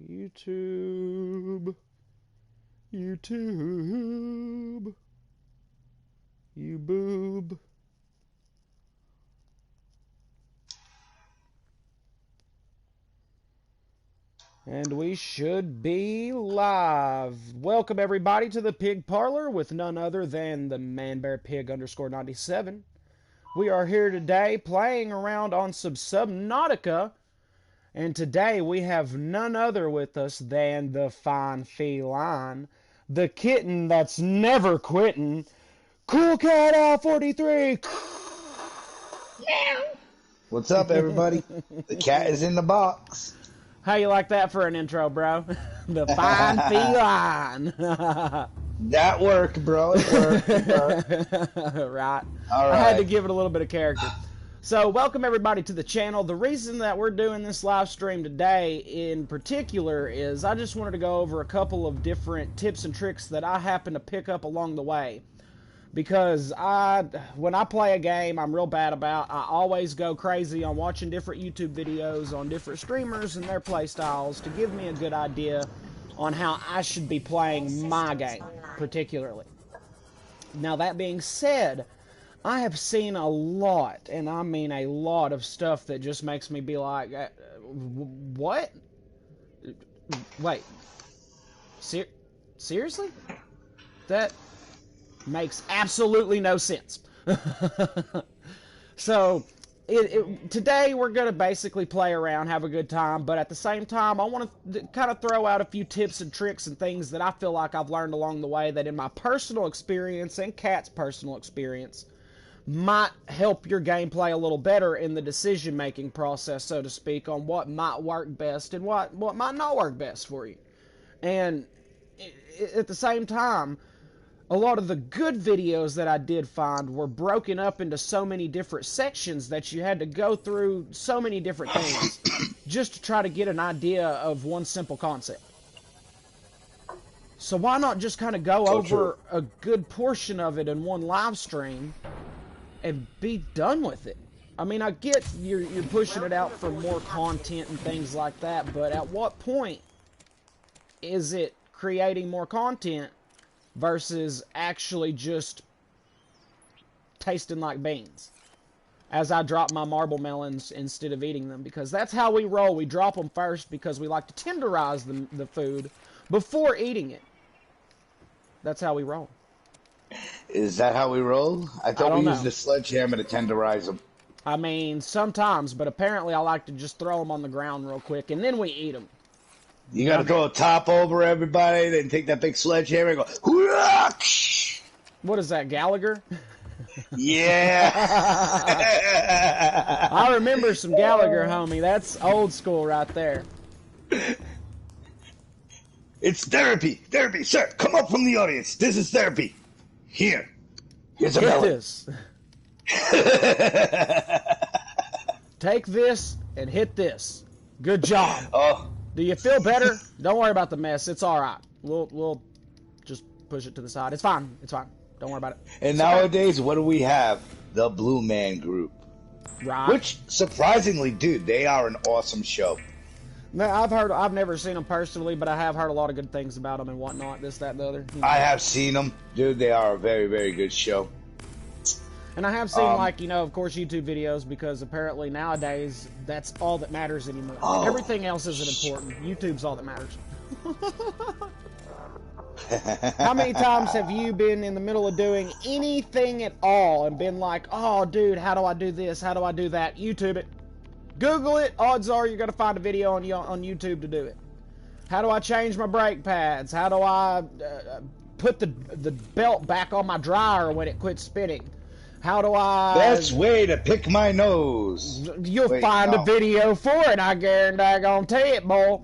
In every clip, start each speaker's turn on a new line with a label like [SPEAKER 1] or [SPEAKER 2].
[SPEAKER 1] YouTube. YouTube. You boob. And we should be live. Welcome everybody to the Pig Parlor with none other than the ManBearPig_97. We are here today playing around on some Subnautica. And today we have none other with us than the fine feline, the kitten that's never quitting, Cool Cat Al 43.
[SPEAKER 2] What's up, everybody? The cat is in the box.
[SPEAKER 1] How you like that for an intro, bro? The fine feline.
[SPEAKER 2] That worked, bro. It worked.
[SPEAKER 1] Right.
[SPEAKER 2] All right.
[SPEAKER 1] I had to give it a little bit of character. So, welcome everybody to the channel. The reason that we're doing this live stream today in particular is I just wanted to go over a couple of different tips and tricks that I happen to pick up along the way. Because when I play a game I'm real bad about, I always go crazy on watching different YouTube videos on different streamers and their play styles to give me a good idea on how I should be playing my game, particularly. Now, that being said, I have seen a lot, and I mean a lot of stuff that just makes me be like, what? Wait. Seriously? That makes absolutely no sense. So, today we're going to basically play around, have a good time, but at the same time, I want to kind of throw out a few tips and tricks and things that I feel like I've learned along the way that in my personal experience and Kat's personal experience might help your gameplay a little better in the decision-making process, so to speak, on what might work best and what might not work best for you. And at the same time, a lot of the good videos that I did find were broken up into so many different sections that you had to go through so many different things just to try to get an idea of one simple concept. So why not just kind of go over a good portion of it in one live stream and be done with it? I mean, I get you're pushing it out for more content and things like that, but at what point is it creating more content versus actually just tasting like beans as I drop my marble melons instead of eating them? Because that's how we roll. We drop them first because we like to tenderize the food before eating it. That's how we roll.
[SPEAKER 2] Is that how we roll? I thought we used the sledgehammer to tenderize them.
[SPEAKER 1] I mean, sometimes, but apparently I like to just throw them on the ground real quick and then we eat them.
[SPEAKER 2] You got to throw a top over everybody, then take that big sledgehammer and go, hoo-rah!
[SPEAKER 1] What is that, Gallagher?
[SPEAKER 2] Yeah.
[SPEAKER 1] I remember some Gallagher, homie. That's old school right there.
[SPEAKER 2] It's therapy. Therapy, sir. Come up from the audience. This is therapy. Here's a melon.
[SPEAKER 1] This. Take this and hit this. Good job.
[SPEAKER 2] Oh.
[SPEAKER 1] Do you feel better? Don't worry about the mess. It's all right. We'll just push it to the side. It's fine. It's fine. Don't worry about it.
[SPEAKER 2] And nowadays, what do we have? The Blue Man Group.
[SPEAKER 1] Right.
[SPEAKER 2] Which, surprisingly, dude, they are an awesome show.
[SPEAKER 1] Now, I've never seen them personally, but I have heard a lot of good things about them and whatnot, this, that, and the other. You know.
[SPEAKER 2] I have seen them. Dude, they are a very, very good show.
[SPEAKER 1] And I have seen, like, you know, of course, YouTube videos, because apparently nowadays, that's all that matters anymore.
[SPEAKER 2] Oh,
[SPEAKER 1] everything else isn't important. YouTube's all that matters. How many times have you been in the middle of doing anything at all and been like, oh, dude, how do I do this? How do I do that? YouTube it. Google it. Odds are you're going to find a video on YouTube to do it. How do I change my brake pads? How do I put the belt back on my dryer when it quits spinning? How do I...
[SPEAKER 2] Best way to pick my nose.
[SPEAKER 1] You'll find a video for it, I guarantee it, boy.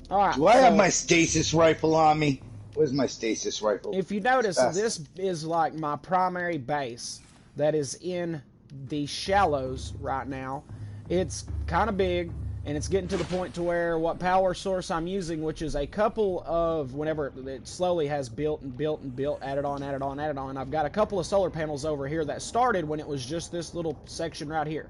[SPEAKER 1] All right,
[SPEAKER 2] do I have my stasis rifle on me? Where's my stasis rifle?
[SPEAKER 1] If you notice, this is like my primary base that is in the shallows right now. It's kind of big, and it's getting to the point to where what power source I'm using, which is a couple of, whenever it slowly has built and built and built, added on, I've got a couple of solar panels over here that started when it was just this little section right here.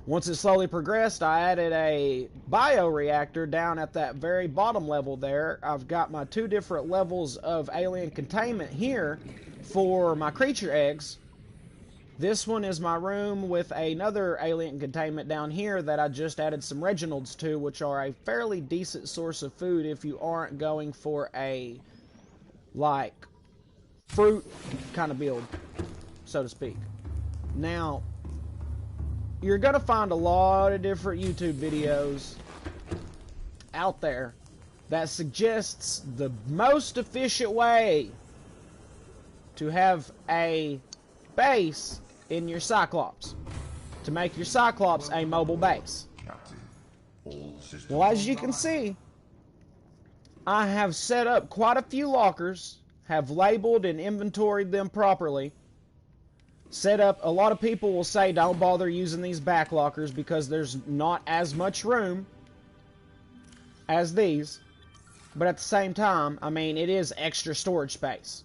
[SPEAKER 1] Once it slowly progressed, I added a bioreactor down at that very bottom level there. I've got my 2 different levels of alien containment here for my creature eggs. This one is my room with another alien containment down here that I just added some Reginalds to, which are a fairly decent source of food if you aren't going for a, like, fruit kind of build, so to speak. Now, you're going to find a lot of different YouTube videos out there that suggests the most efficient way to have a base in your Cyclops, to make your Cyclops a mobile base. Well, as you can see, I have set up quite a few lockers, have labeled and inventoried them properly. Set up, a lot of people will say don't bother using these back lockers because there's not as much room as these. But at the same time, I mean, it is extra storage space.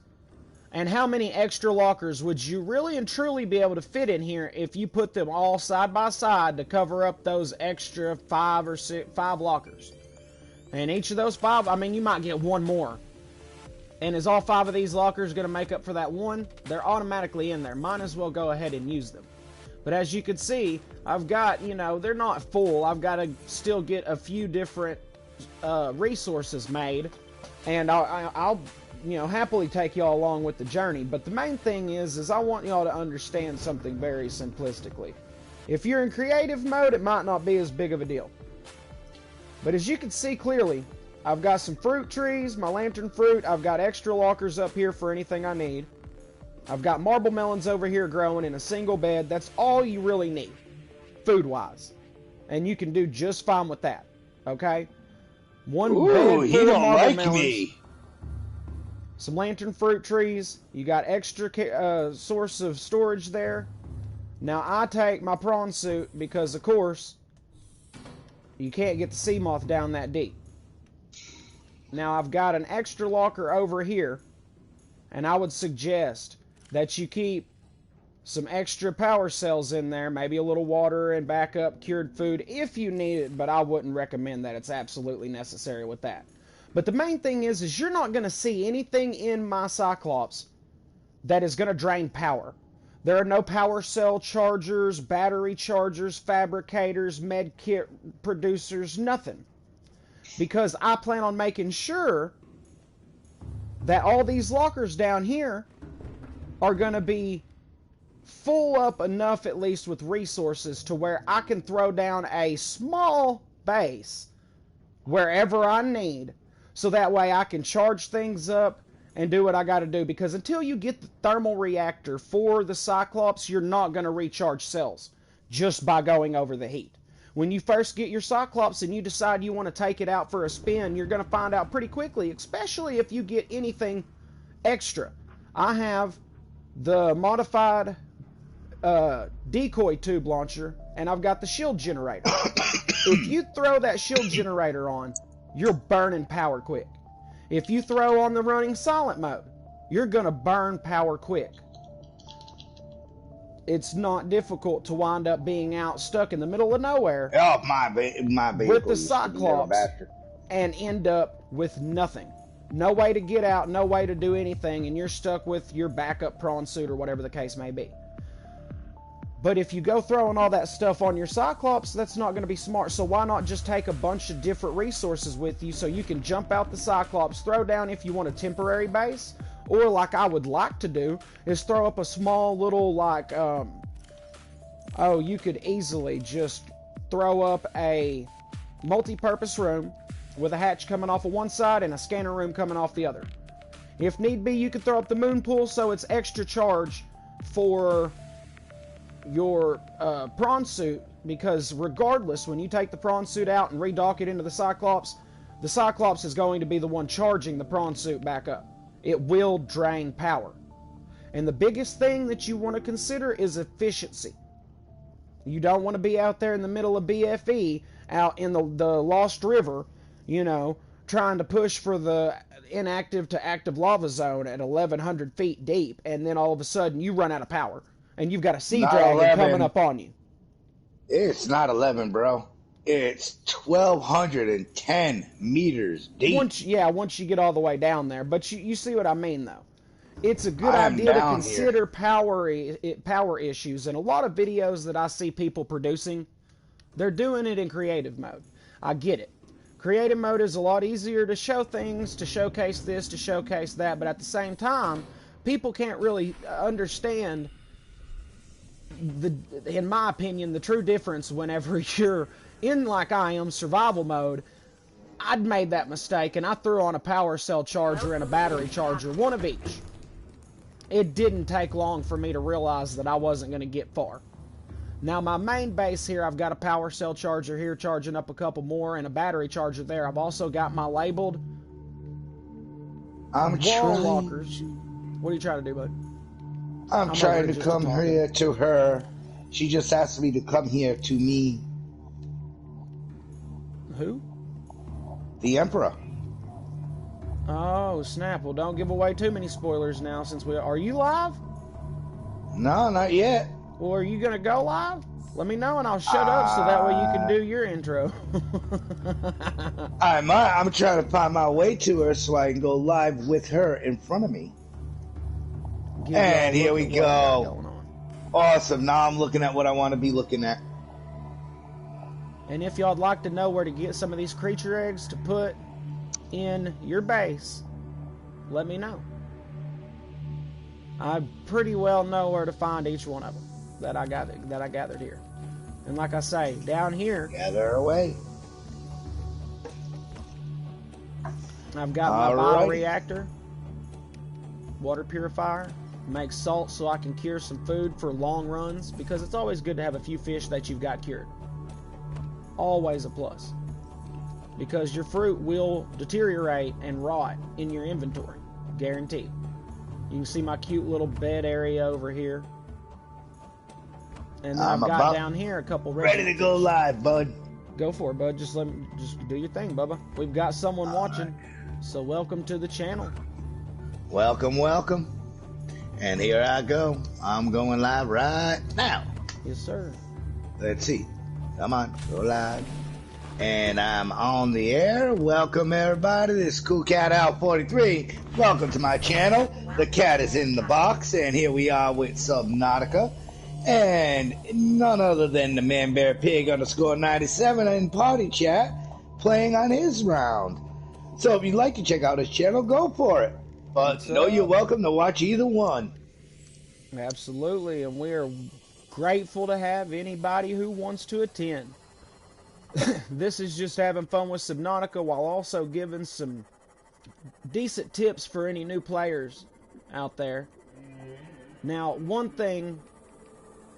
[SPEAKER 1] And how many extra lockers would you really and truly be able to fit in here if you put them all side by side to cover up those extra 5 lockers? And each of those 5, I mean, you might get one more. And is all 5 of these lockers going to make up for that one? They're automatically in there. Might as well go ahead and use them. But as you can see, I've got, you know, they're not full. I've got to still get a few different resources made. And I'll you know, happily take y'all along with the journey. But the main thing is I want y'all to understand something very simplistically. If you're in creative mode, it might not be as big of a deal. But as you can see clearly, I've got some fruit trees, my lantern fruit. I've got extra lockers up here for anything I need. I've got marble melons over here growing in a single bed. That's all you really need, food-wise. And you can do just fine with that, okay? One bed full of marble melons. Some lantern fruit trees. You got extra source of storage there. Now, I take my prawn suit because, of course, you can't get the sea moth down that deep. Now, I've got an extra locker over here, and I would suggest that you keep some extra power cells in there, maybe a little water and backup cured food if you need it, but I wouldn't recommend that. It's absolutely necessary with that. But the main thing is you're not going to see anything in my Cyclops that is going to drain power. There are no power cell chargers, battery chargers, fabricators, med kit producers, nothing. Because I plan on making sure that all these lockers down here are going to be full up enough, at least with resources, to where I can throw down a small base wherever I need, so that way I can charge things up and do what I got to do. Because until you get the thermal reactor for the Cyclops, you're not going to recharge cells just by going over the heat. When you first get your Cyclops and you decide you want to take it out for a spin, you're going to find out pretty quickly, especially if you get anything extra. I have the modified decoy tube launcher, and I've got the shield generator. If you throw that shield generator on, you're burning power quick. If you throw on the running silent mode, you're going to burn power quick. It's not difficult to wind up being out stuck in the middle of nowhere with the Cyclops and end up with nothing. No way to get out, no way to do anything, and you're stuck with your backup prawn suit or whatever the case may be. But if you go throwing all that stuff on your Cyclops, that's not going to be smart. So why not just take a bunch of different resources with you so you can jump out the Cyclops, throw down if you want a temporary base, or like I would like to do, is throw up a small little like, you could easily just throw up a multi-purpose room with a hatch coming off of one side and a scanner room coming off the other. If need be, you could throw up the moon pool so it's extra charge for your prawn suit, because regardless, when you take the prawn suit out and redock it into the Cyclops is going to be the one charging the prawn suit back up. It will drain power. And the biggest thing that you want to consider is efficiency. You don't want to be out there in the middle of BFE, out in the Lost River, you know, trying to push for the inactive to active lava zone at 1,100 feet deep, and then all of a sudden you run out of power, and you've got a sea dragon coming up on you.
[SPEAKER 2] It's not 11, bro. It's 1,210 meters deep.
[SPEAKER 1] Once you get all the way down there. But you see what I mean, though. It's a good
[SPEAKER 2] I am
[SPEAKER 1] idea to
[SPEAKER 2] down
[SPEAKER 1] consider
[SPEAKER 2] here.
[SPEAKER 1] power issues. And a lot of videos that I see people producing, they're doing it in creative mode. I get it. Creative mode is a lot easier to show things, to showcase this, to showcase that. But at the same time, people can't really understand, in my opinion, the true difference whenever you're in, like I am, survival mode. I'd made that mistake, and I threw on a power cell charger and a battery charger, one of each. It didn't take long for me to realize that I wasn't going to get far. Now, my main base here, I've got a power cell charger here charging up a couple more, and a battery charger there. I've also got my labeled wall walkers. What are you trying to do, bud?
[SPEAKER 2] I'm trying to come here to her. She just asked me to come here to me.
[SPEAKER 1] Who?
[SPEAKER 2] The Emperor.
[SPEAKER 1] Oh, snap. Well, don't give away too many spoilers now, since are you live?
[SPEAKER 2] No, not yet.
[SPEAKER 1] Well, are you going to go live? Let me know and I'll shut up so that way you can do your intro.
[SPEAKER 2] I'm trying to find my way to her so I can go live with her in front of me. And here we go. Awesome. Now I'm looking at what I want to be looking at.
[SPEAKER 1] And if y'all'd like to know where to get some of these creature eggs to put in your base, let me know. I pretty well know where to find each one of them that I gathered here. And like I say, down here,
[SPEAKER 2] gather away.
[SPEAKER 1] I've got my bioreactor, water purifier, makes salt so I can cure some food for long runs, because it's always good to have a few fish that you've got cured. Always a plus. Because your fruit will deteriorate and rot in your inventory. Guaranteed. You can see my cute little bed area over here. And then I've got down here a couple
[SPEAKER 2] ready to go live, bud.
[SPEAKER 1] Go for it, bud. Just do your thing, Bubba. We've got someone watching. So welcome to the channel.
[SPEAKER 2] Welcome, welcome. And here I go. I'm going live right now.
[SPEAKER 1] Yes, sir.
[SPEAKER 2] Let's see. Come on, go live. And I'm on the air. Welcome, everybody. This is Cool Cat Out 43. Welcome to my channel. The cat is in the box, and here we are with Subnautica. And none other than the Man Bear Pig _97 in party chat playing on his round. So if you'd like to check out his channel, go for it. But know you're welcome to watch either one.
[SPEAKER 1] Absolutely, and we are grateful to have anybody who wants to attend. This is just having fun with Subnautica while also giving some decent tips for any new players out there. Now, one thing,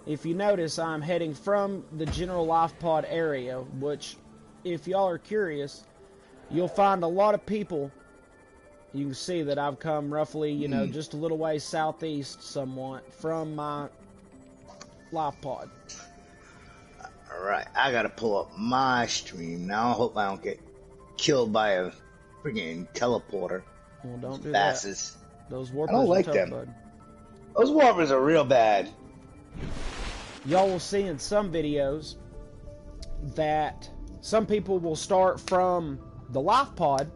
[SPEAKER 1] if you notice, I'm heading from the general life pod area, which, if y'all are curious, you'll find a lot of people. You can see that I've come roughly, just a little way southeast somewhat from my life pod.
[SPEAKER 2] Alright, I gotta pull up my stream now. I hope I don't get killed by a freaking teleporter.
[SPEAKER 1] Well, don't do
[SPEAKER 2] that.
[SPEAKER 1] Those warpers
[SPEAKER 2] I don't like them. Bud. Those warpers are real bad.
[SPEAKER 1] Y'all will see in some videos that some people will start from the life pod.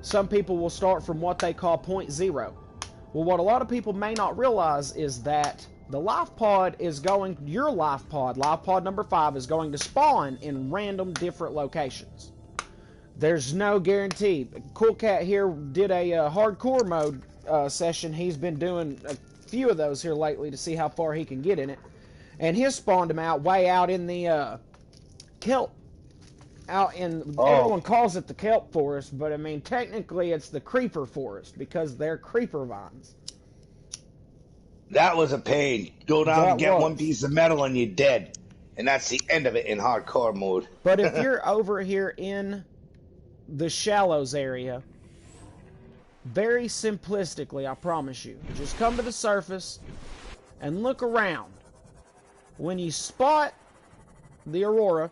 [SPEAKER 1] Some people will start from what they call point zero. Well, what a lot of people may not realize is that the life pod is your life pod number 5, is going to spawn in random different locations. There's no guarantee. Cool Cat here did a hardcore mode session. He's been doing a few of those here lately to see how far he can get in it. And his spawned him out way out in the kelp. Everyone calls it the kelp forest, but I mean, technically it's the creeper forest because they're creeper vines.
[SPEAKER 2] That was a pain. Go down and get one piece of metal and you're dead. And that's the end of it in hardcore mode.
[SPEAKER 1] But if you're over here in the shallows area, very simplistically, I promise you, just come to the surface and look around. When you spot the aurora,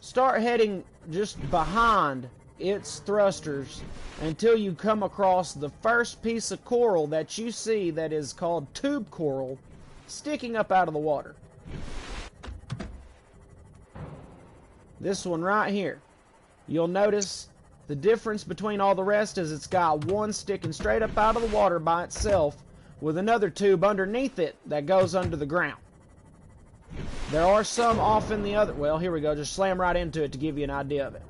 [SPEAKER 1] start heading just behind its thrusters until you come across the first piece of coral that you see that is called tube coral, sticking up out of the water. This one right here. You'll notice the difference between all the rest is it's got one sticking straight up out of the water by itself with another tube underneath it that goes under the ground. There are some off in the other... Well, here we go. Just slam right into it to give you an idea of it.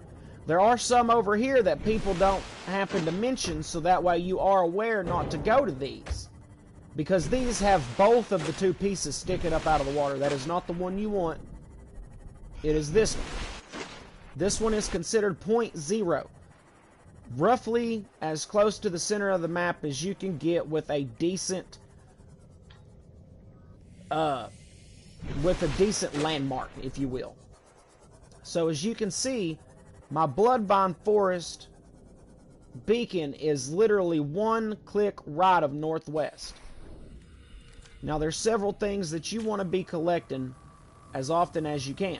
[SPEAKER 1] There are some over here that people don't happen to mention, so that way you are aware not to go to these. Because these have both of the two pieces sticking up out of the water. That is not the one you want. It is this one. This one is considered 0.0. Roughly as close to the center of the map as you can get with a decent landmark, if you will. So as you can see, my Bloodvine Forest beacon is literally one click right of northwest. Now there's several things that you want to be collecting as often as you can.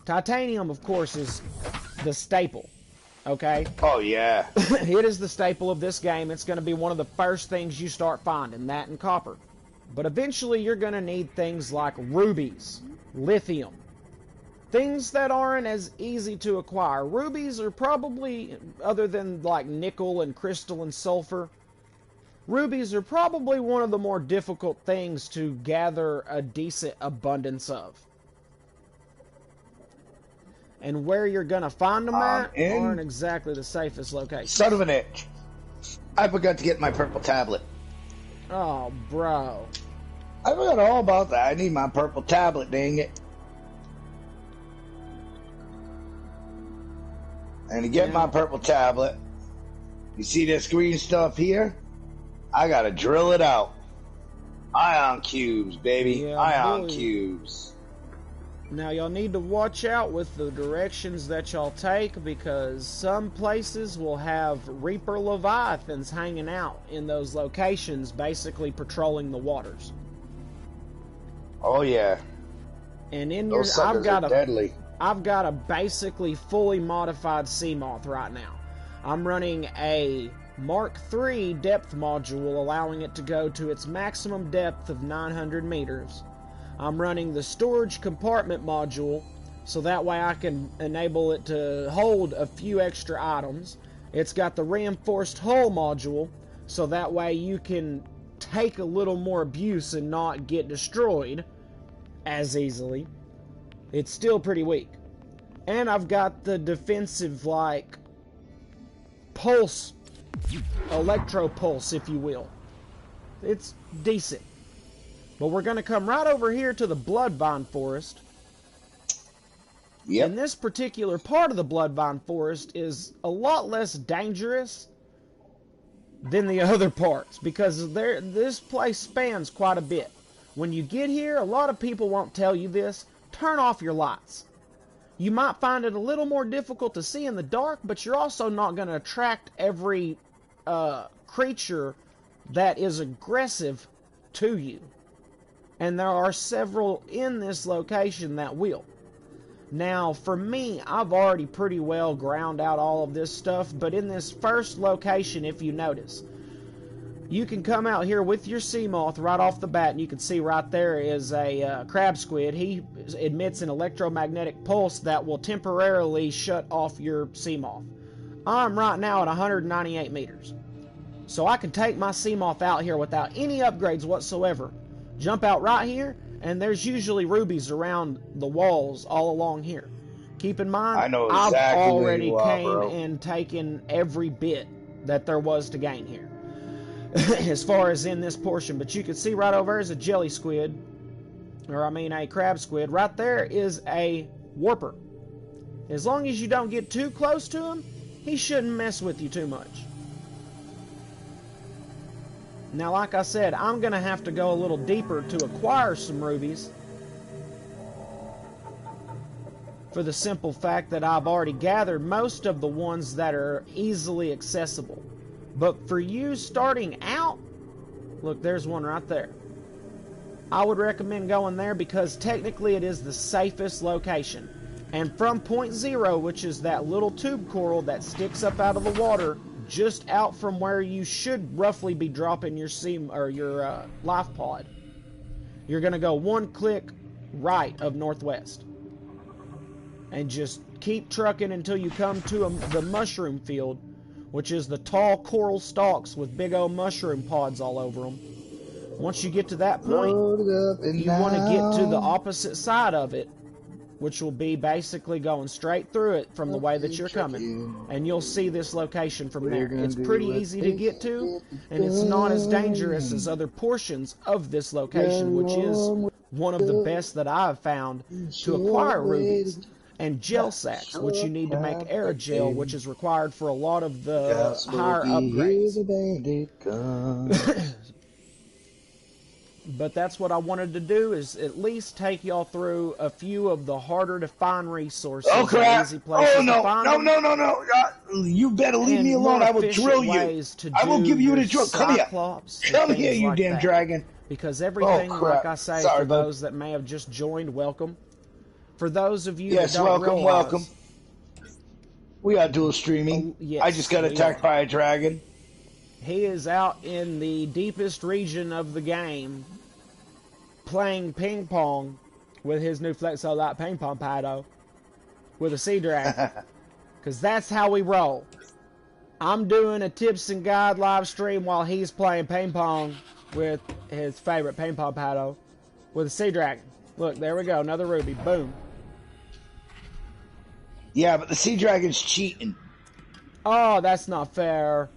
[SPEAKER 1] Titanium, of course, is the staple, okay?
[SPEAKER 2] Oh, yeah.
[SPEAKER 1] It is the staple of this game. It's going to be one of the first things you start finding, that and copper. But eventually you're going to need things like rubies, lithium, things that aren't as easy to acquire. Rubies are probably, other than like nickel and crystal and sulfur, rubies are probably one of the more difficult things to gather a decent abundance of. And where you're going to find them at aren't exactly the safest locations.
[SPEAKER 2] Son of an itch. I forgot to get my purple tablet.
[SPEAKER 1] Oh, bro.
[SPEAKER 2] I forgot all about that. I need my purple tablet, dang it. And to get my purple tablet, you see this green stuff here? I got to drill it out. Ion cubes, baby.
[SPEAKER 1] Yeah,
[SPEAKER 2] Ion cubes.
[SPEAKER 1] Now, y'all need to watch out with the directions that y'all take, because some places will have Reaper Leviathans hanging out in those locations, basically patrolling the waters.
[SPEAKER 2] Oh, yeah.
[SPEAKER 1] And in
[SPEAKER 2] those suckers are deadly.
[SPEAKER 1] I've got a basically fully modified Seamoth right now. I'm running a Mark III depth module, allowing it to go to its maximum depth of 900 meters. I'm running the storage compartment module, so that way I can enable it to hold a few extra items. It's got the reinforced hull module, so that way you can take a little more abuse and not get destroyed as easily. It's still pretty weak. And I've got the defensive, like, pulse, electro pulse, if you will. It's decent. But we're going to come right over here to the Bloodvine Forest.
[SPEAKER 2] Yep.
[SPEAKER 1] And this particular part of the Bloodvine Forest is a lot less dangerous than the other parts, because this place spans quite a bit. When you get here, a lot of people won't tell you this, turn off your lights. You might find it a little more difficult to see in the dark, but you're also not going to attract every creature that is aggressive to you. And there are several in this location that will. Now, for me, I've already pretty well ground out all of this stuff, but in this first location, if you notice, you can come out here with your Seamoth right off the bat, and you can see right there is a crab squid. He emits an electromagnetic pulse that will temporarily shut off your Seamoth. I'm right now at 198 meters. So I can take my Seamoth out here without any upgrades whatsoever. Jump out right here, and there's usually rubies around the walls all along here. Keep in mind,
[SPEAKER 2] I know exactly
[SPEAKER 1] I've already
[SPEAKER 2] where you are,
[SPEAKER 1] came and taken every bit that there was to gain here. As far as in this portion, but you can see right over there is a jelly squid, or I mean a crab squid. Right there is a warper. As long as you don't get too close to him, he shouldn't mess with you too much. Now, like I said, I'm going to have to go a little deeper to acquire some rubies, for the simple fact that I've already gathered most of the ones that are easily accessible. But for you starting out, look, there's one right there. I would recommend going there because technically it is the safest location. And from point 0, which is that little tube coral that sticks up out of the water just out from where you should roughly be dropping your your life pod. You're going to go one click right of northwest. And just keep trucking until you come to the mushroom field, which is the tall coral stalks with big old mushroom pods all over them. Once you get to that point, you want to get to the opposite side of it, which will be basically going straight through it from the way that you're coming. And you'll see this location from there. It's pretty easy to get to, and it's not as dangerous as other portions of this location, which is one of the best that I've found to acquire rubies. And gel sacks, which you need to make aerogel, which is required for a lot of the higher upgrades. But that's what I wanted to do, is at least take y'all through a few of the harder to find resources.
[SPEAKER 2] Oh crap!
[SPEAKER 1] Easy places
[SPEAKER 2] Oh no!
[SPEAKER 1] to find
[SPEAKER 2] No! You better leave me alone. I will drill you. I will give you the drill. Come here. Come here, you damn dragon.
[SPEAKER 1] Because everything, like I say, for those that may have just joined, welcome. For those of you that don't realize,
[SPEAKER 2] welcome. We are dual streaming.
[SPEAKER 1] Yes,
[SPEAKER 2] I just got attacked by a dragon.
[SPEAKER 1] He is out in the deepest region of the game, playing ping pong with his new Flexo Light ping pong paddle with a sea dragon. Because that's how we roll. I'm doing a tips and guide live stream while he's playing ping pong with his favorite ping pong paddle with a sea dragon. Look, there we go, another ruby. Boom.
[SPEAKER 2] Yeah, but the sea dragon's cheating.
[SPEAKER 1] Oh, that's not fair.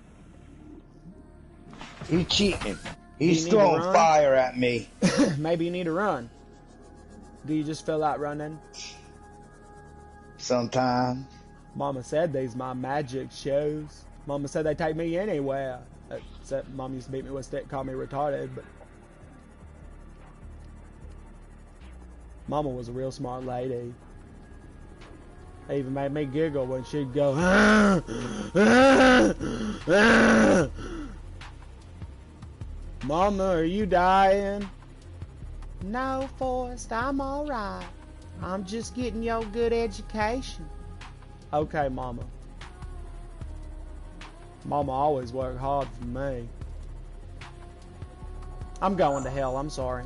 [SPEAKER 2] He's cheating. He's throwing fire at me.
[SPEAKER 1] Maybe you need to run. Do you just feel like running?
[SPEAKER 2] Sometimes.
[SPEAKER 1] Mama said these my magic shows. Mama said they take me anywhere. Except Mom used to beat me with a stick, call me retarded, but Mama was a real smart lady. It even made me giggle when she'd go, ah, ah, ah. Mama, are you dying? No, Forrest, I'm alright. I'm just getting your good education. Okay, Mama. Mama always worked hard for me. I'm going to hell, I'm sorry.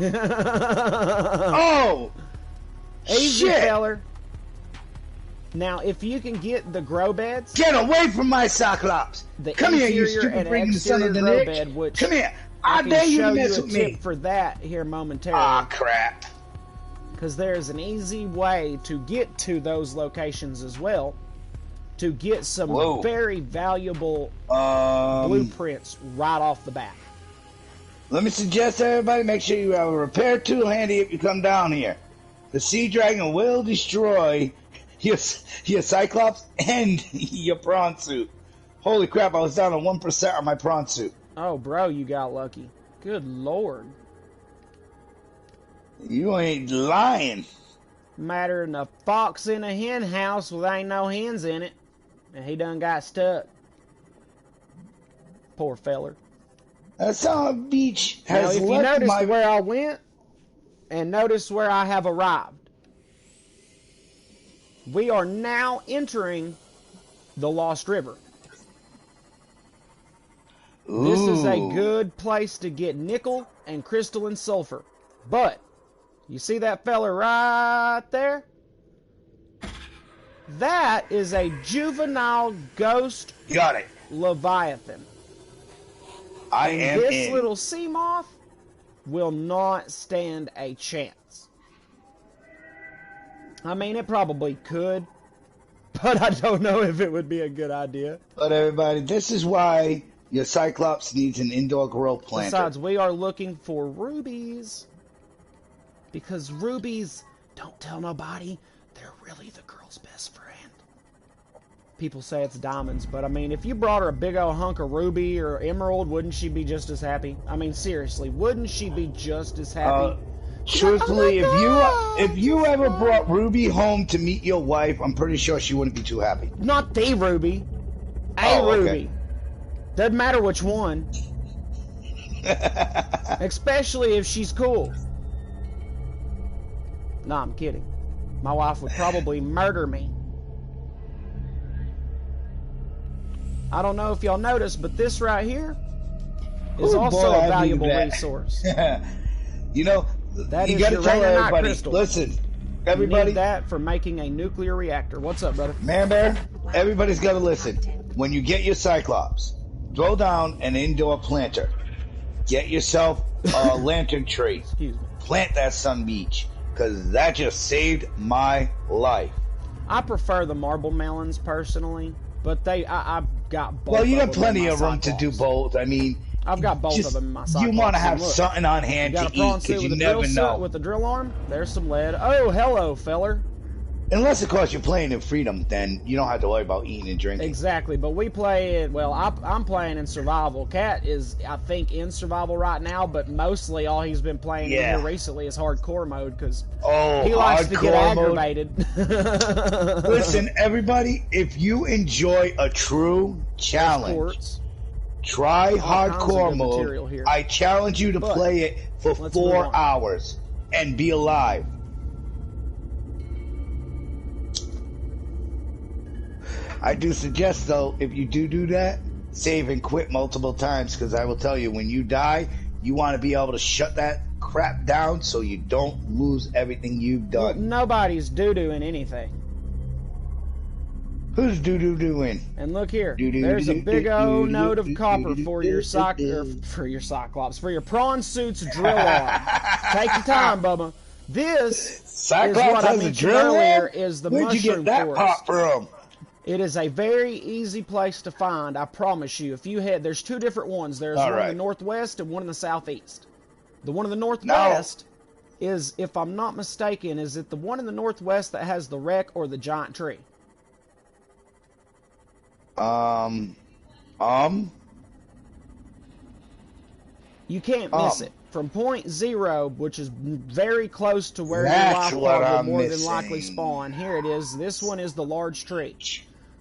[SPEAKER 2] Oh!
[SPEAKER 1] Easy,
[SPEAKER 2] shit!
[SPEAKER 1] feller. Now, if you can get the grow beds...
[SPEAKER 2] Get away from my Cyclops! Come here, you stupid freaking son of the
[SPEAKER 1] grow
[SPEAKER 2] Nick!
[SPEAKER 1] Bed, which
[SPEAKER 2] Come here! I dare you to mess with me!
[SPEAKER 1] For that here momentarily.
[SPEAKER 2] Ah, crap.
[SPEAKER 1] Because there's an easy way to get to those locations as well. To get some very valuable blueprints right off the bat.
[SPEAKER 2] Let me suggest to everybody, make sure you have a repair tool handy if you come down here. The sea dragon will destroy your Cyclops and your prawn suit. Holy crap, I was down to 1% on my prawn suit.
[SPEAKER 1] Oh, bro, you got lucky. Good lord.
[SPEAKER 2] You ain't lying.
[SPEAKER 1] Matter than a fox in a hen house with ain't no hens in it. And he done got stuck. Poor feller.
[SPEAKER 2] That son beach
[SPEAKER 1] has
[SPEAKER 2] left.
[SPEAKER 1] Now, if you notice where I went, and notice where I have arrived, we are now entering the Lost River.
[SPEAKER 2] Ooh.
[SPEAKER 1] This is a good place to get nickel and crystalline sulfur. But, you see that feller right there? That is a juvenile ghost Leviathan. This little sea moth will not stand a chance. I mean, it probably could, but I don't know if it would be a good idea.
[SPEAKER 2] But everybody, this is why your Cyclops needs an indoor grow planter.
[SPEAKER 1] Besides, we are looking for rubies. Because rubies, don't tell nobody, they're really the girl's best friend. People say it's diamonds, but I mean, if you brought her a big old hunk of ruby or emerald, wouldn't she be just as happy? I mean, seriously, wouldn't she be just as happy?
[SPEAKER 2] Truthfully, if you ever brought Ruby home to meet your wife, I'm pretty sure she wouldn't be too happy.
[SPEAKER 1] Not the Ruby. Ruby. Doesn't matter which one. Especially if she's cool. No, I'm kidding. My wife would probably murder me. I don't know if y'all noticed, but this right here is
[SPEAKER 2] Ooh,
[SPEAKER 1] also
[SPEAKER 2] boy,
[SPEAKER 1] a
[SPEAKER 2] I
[SPEAKER 1] valuable
[SPEAKER 2] need that.
[SPEAKER 1] resource.
[SPEAKER 2] You know,
[SPEAKER 1] That
[SPEAKER 2] you
[SPEAKER 1] is
[SPEAKER 2] gotta
[SPEAKER 1] your
[SPEAKER 2] tell
[SPEAKER 1] Rainernite
[SPEAKER 2] everybody.
[SPEAKER 1] crystal.
[SPEAKER 2] Listen,
[SPEAKER 1] You
[SPEAKER 2] everybody,
[SPEAKER 1] need that for making a nuclear reactor. What's up, brother?
[SPEAKER 2] Man Bear, everybody's gotta listen. When you get your Cyclops, throw down an indoor planter. Get yourself a lantern tree.
[SPEAKER 1] Excuse me.
[SPEAKER 2] Plant that sun beach, because that just saved my life.
[SPEAKER 1] I prefer the marble melons personally, but I've got both.
[SPEAKER 2] Well, you
[SPEAKER 1] of
[SPEAKER 2] got
[SPEAKER 1] them in
[SPEAKER 2] plenty
[SPEAKER 1] my
[SPEAKER 2] of room to do
[SPEAKER 1] Cyclops.
[SPEAKER 2] both. I mean,
[SPEAKER 1] I've got both
[SPEAKER 2] just,
[SPEAKER 1] of them in my
[SPEAKER 2] you
[SPEAKER 1] Cyclops.
[SPEAKER 2] want to have
[SPEAKER 1] and look,
[SPEAKER 2] something on
[SPEAKER 1] you
[SPEAKER 2] hand
[SPEAKER 1] got
[SPEAKER 2] to
[SPEAKER 1] a prawn
[SPEAKER 2] eat,
[SPEAKER 1] suit
[SPEAKER 2] because you
[SPEAKER 1] with a drill
[SPEAKER 2] never know.
[SPEAKER 1] with a drill arm. There's some lead. Oh, hello, feller.
[SPEAKER 2] Unless, of course, you're playing in freedom, then you don't have to worry about eating and drinking.
[SPEAKER 1] Exactly, but we play it. Well, I'm playing in survival. Cat is, I think, in survival right now, but mostly all he's been playing in here recently is hardcore mode because he likes to get aggravated.
[SPEAKER 2] Listen, everybody, if you enjoy a true challenge, try hardcore mode. I challenge you to play it for 4 hours and be alive. I do suggest, though, if you do that, save and quit multiple times, because I will tell you, when you die, you want to be able to shut that crap down so you don't lose everything you've done.
[SPEAKER 1] Well, nobody's doo-dooing anything.
[SPEAKER 2] Who's doo-doo-doing?
[SPEAKER 1] And look here, there's a big old node of copper for your Cyclops, for your prawn suit's drill arm. Take your time, Bubba. This
[SPEAKER 2] Cyclops
[SPEAKER 1] is what I
[SPEAKER 2] has a
[SPEAKER 1] mentioned
[SPEAKER 2] drill
[SPEAKER 1] earlier
[SPEAKER 2] arm?
[SPEAKER 1] is the
[SPEAKER 2] Where'd
[SPEAKER 1] mushroom
[SPEAKER 2] you get that
[SPEAKER 1] forest.
[SPEAKER 2] pop from?
[SPEAKER 1] It is a very easy place to find, I promise you. If you head, there's two different ones. There's one in the northwest and one in the southeast. The one in the northwest is, if I'm not mistaken, is it the one in the northwest that has the wreck or the giant tree? You can't miss it. From point 0, which is very close to where your life pod will more than likely spawn. Here it is. This one is the large tree.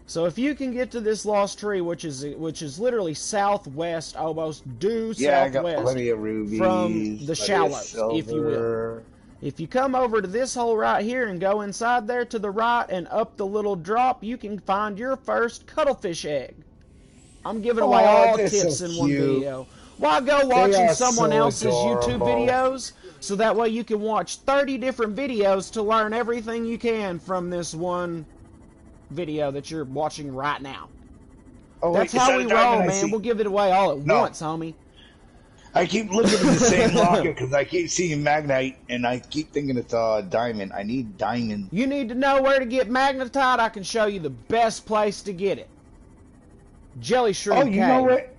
[SPEAKER 1] So if you can get to this lost tree, which is literally southwest, almost due southwest,
[SPEAKER 2] I got plenty of rubies,
[SPEAKER 1] from the shallows, if you will. If you come over to this hole right here and go inside there to the right and up the little drop, you can find your first cuttlefish egg. I'm giving away all tips in one video. Why go watching someone else's YouTube videos so that way you can watch 30 different videos to learn everything you can from this one video that you're watching right now? That's how we roll, man. We'll give it away all at once, homie.
[SPEAKER 2] I keep looking at the same locker because I keep seeing magnite and I keep thinking it's diamond. I need diamond.
[SPEAKER 1] You need to know where to get magnetite. I can show you the best place to get it. Jelly shroom.
[SPEAKER 2] Oh, you know where?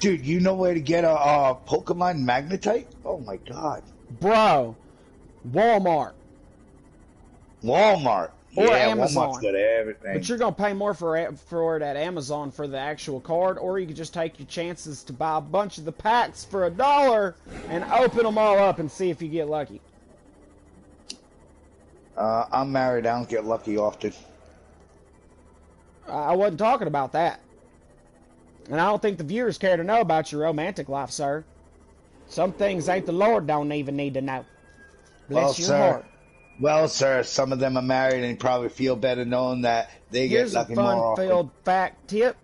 [SPEAKER 2] Dude, you know where to get a Pokemon magnetite? Oh my god.
[SPEAKER 1] Bro, Walmart. Or Amazon.
[SPEAKER 2] Walmart's got everything.
[SPEAKER 1] But you're going to pay more for it at Amazon for the actual card, or you can just take your chances to buy a bunch of the packs for $1 and open them all up and see if you get lucky.
[SPEAKER 2] I'm married. I don't get lucky often.
[SPEAKER 1] I wasn't talking about that. And I don't think the viewers care to know about your romantic life, sir. Some things ain't the Lord don't even need to know. Bless your heart.
[SPEAKER 2] Well, sir, some of them are married and probably feel better knowing that they get lucky more often. Here's a fun-filled
[SPEAKER 1] fact tip.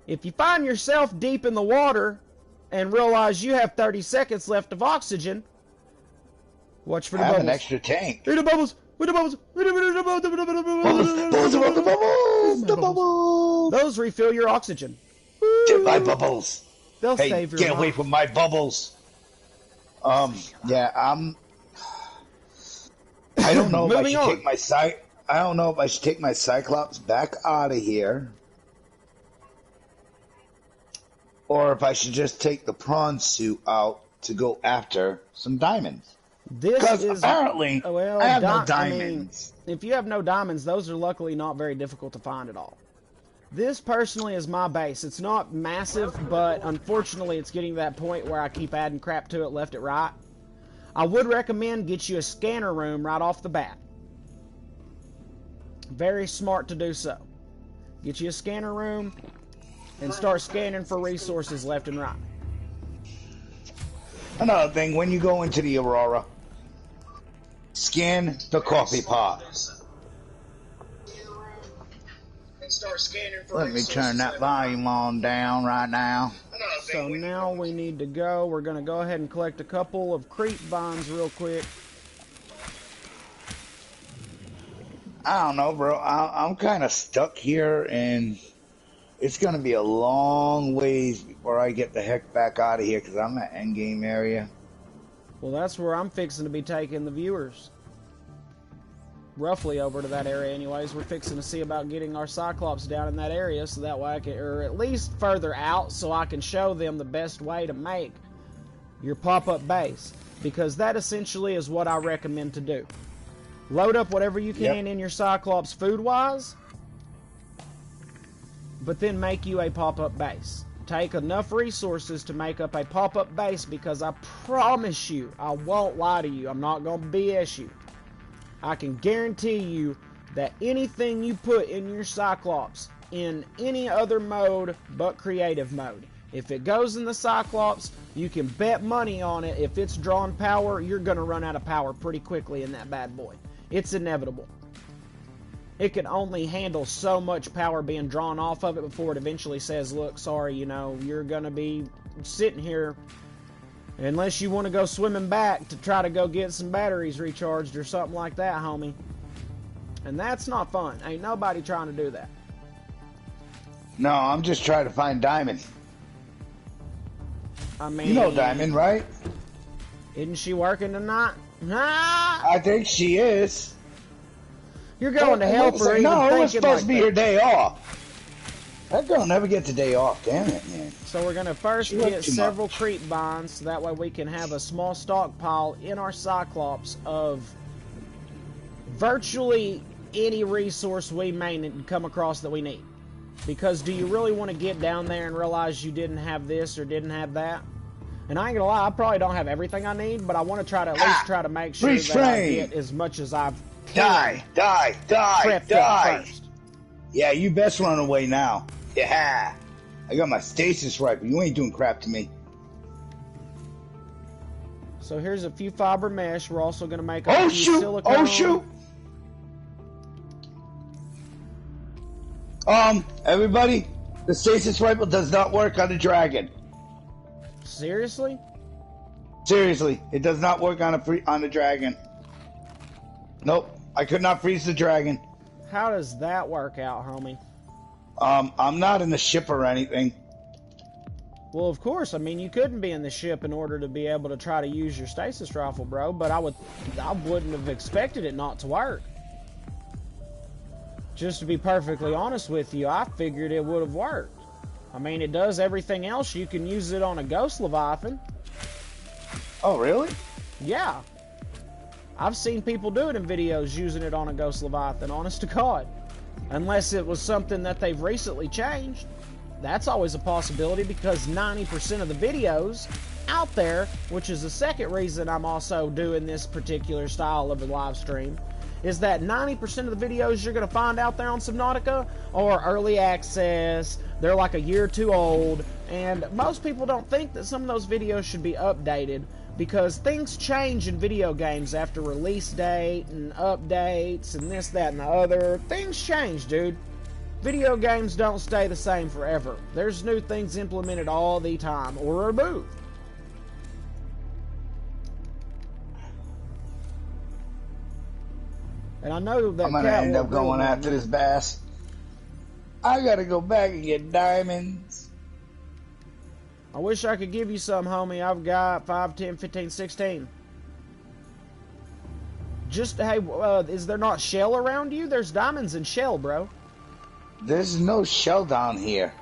[SPEAKER 1] If you find yourself deep in the water and realize you have 30 seconds left of oxygen, watch for the bubbles.
[SPEAKER 2] I have an extra tank.
[SPEAKER 1] Here the bubbles. Where the bubbles?
[SPEAKER 2] The bubbles.
[SPEAKER 1] Those refill your oxygen.
[SPEAKER 2] Get my bubbles.
[SPEAKER 1] They'll save your
[SPEAKER 2] life. Get away from my bubbles. Yeah, I don't know if I should take my I don't know if I should take my Cyclops back out of here, or if I should just take the prawn suit out to go after some diamonds. Because apparently I have no diamonds.
[SPEAKER 1] I mean, if you have no diamonds, those are luckily not very difficult to find at all. This personally is my base. It's not massive, but unfortunately it's getting to that point where I keep adding crap to it left and right. I would recommend get you a scanner room right off the bat. Very smart to do so. Get you a scanner room and start scanning for resources left and right.
[SPEAKER 2] Another thing, when you go into the Aurora, scan the coffee pot. Let me turn that volume on down right now.
[SPEAKER 1] So now we need to go. We're going to go ahead and collect a couple of creep vines real quick.
[SPEAKER 2] I don't know, bro. I'm kind of stuck here, and it's going to be a long ways before I get the heck back out of here because I'm at endgame area.
[SPEAKER 1] Well, that's where I'm fixing to be taking the viewers. Roughly over to that area anyways. We're fixing to see about getting our Cyclops down in that area so that way I can, or at least further out, so I can show them the best way to make your pop-up base. Because that essentially is what I recommend to do. Load up whatever you can in your Cyclops food-wise, but then make you a pop-up base. Take enough resources to make up a pop-up base, because I promise you, I won't lie to you, I'm not going to BS you. I can guarantee you that anything you put in your Cyclops in any other mode but creative mode, if it goes in the Cyclops, you can bet money on it. If it's drawing power, you're going to run out of power pretty quickly in that bad boy. It's inevitable. It can only handle so much power being drawn off of it before it eventually says, look, sorry, you know, you're going to be sitting here unless you want to go swimming back to try to go get some batteries recharged or something like that, homie. And that's not fun. Ain't nobody trying to do that.
[SPEAKER 2] No, I'm just trying to find Diamond.
[SPEAKER 1] I mean,
[SPEAKER 2] you know Diamond, right?
[SPEAKER 1] Isn't she working tonight?
[SPEAKER 2] I think she is.
[SPEAKER 1] You're going to help her.
[SPEAKER 2] No, it was supposed to be her day off. That girl never gets a day off. Damn it, man.
[SPEAKER 1] So we're going to first get several creep vines, so that way we can have a small stockpile in our Cyclops of virtually any resource we may come across that we need. Because do you really want to get down there and realize you didn't have this or didn't have that? And I ain't gonna lie, I probably don't have everything I need, but I want to try to at least try to make sure that I get as much as I've
[SPEAKER 2] die.
[SPEAKER 1] First.
[SPEAKER 2] Yeah, you best run away now. Yeah, I got my stasis rifle. You ain't doing crap to me.
[SPEAKER 1] So here's a few fiber mesh. We're also gonna make a few silicone.
[SPEAKER 2] Oh shoot! Everybody, the stasis rifle does not work on the dragon.
[SPEAKER 1] Seriously?
[SPEAKER 2] Seriously, it does not work on the dragon. Nope, I could not freeze the dragon.
[SPEAKER 1] How does that work out, homie?
[SPEAKER 2] I'm not in the ship or anything.
[SPEAKER 1] Well, of course. I mean, you couldn't be in the ship in order to be able to try to use your stasis rifle, bro. But I wouldn't have expected it not to work. Just to be perfectly honest with you, I figured it would have worked. I mean, it does everything else. You can use it on a Ghost Leviathan.
[SPEAKER 2] Oh, really?
[SPEAKER 1] Yeah. I've seen people do it in videos using it on a Ghost Leviathan, honest to God. Unless it was something that they've recently changed. That's always a possibility, because 90% of the videos out there, which is the second reason I'm also doing this particular style of a live stream, is that 90% of the videos you're going to find out there on Subnautica are early access, they're like a year or two old, and most people don't think that some of those videos should be updated, because things change in video games after release date and updates and this, that, and the other. Things change, dude. Video games don't stay the same forever. There's new things implemented all the time, or removed. And I know that
[SPEAKER 2] I'm gonna end up going after this bass. I gotta go back and get diamonds.
[SPEAKER 1] I wish I could give you some, homie. I've got 5, 10, 15, 16. Just, hey, is there not shell around you? There's diamonds and shell, bro.
[SPEAKER 2] There's no shell down here.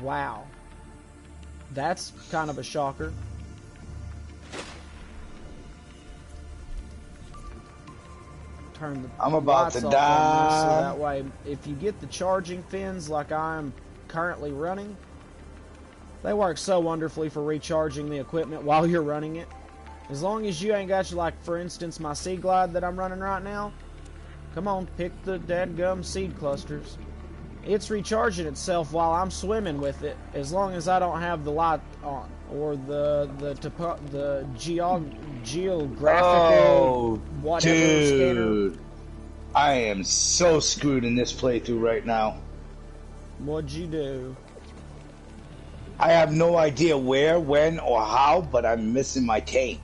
[SPEAKER 1] Wow. That's kind of a shocker. Turn the
[SPEAKER 2] I'm about to
[SPEAKER 1] lights off
[SPEAKER 2] die.
[SPEAKER 1] on this, so that way, if you get the charging fins like I'm currently running, they work so wonderfully for recharging the equipment while you're running it. As long as you ain't got you, like, for instance, my Seed Glide that I'm running right now. Come on, pick the dadgum seed clusters. It's recharging itself while I'm swimming with it, as long as I don't have the light on, or the geographical whatever
[SPEAKER 2] dude,
[SPEAKER 1] scanner.
[SPEAKER 2] I am so screwed in this playthrough right now.
[SPEAKER 1] What'd you do?
[SPEAKER 2] I have no idea where, when, or how, but I'm missing my tank.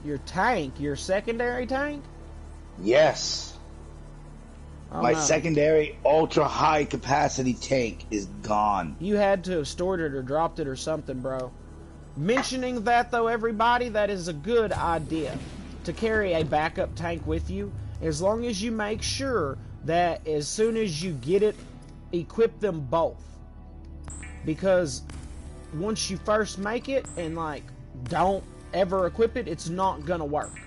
[SPEAKER 1] Your tank? Your secondary tank?
[SPEAKER 2] Yes.
[SPEAKER 1] Oh,
[SPEAKER 2] My
[SPEAKER 1] no.
[SPEAKER 2] secondary ultra high capacity tank is gone.
[SPEAKER 1] You had to have stored it or dropped it or something, bro. Mentioning that, though, everybody, that is a good idea. To carry a backup tank with you, as long as you make sure that as soon as you get it, equip them both. Because once you first make it and, like, don't ever equip it, it's not gonna work.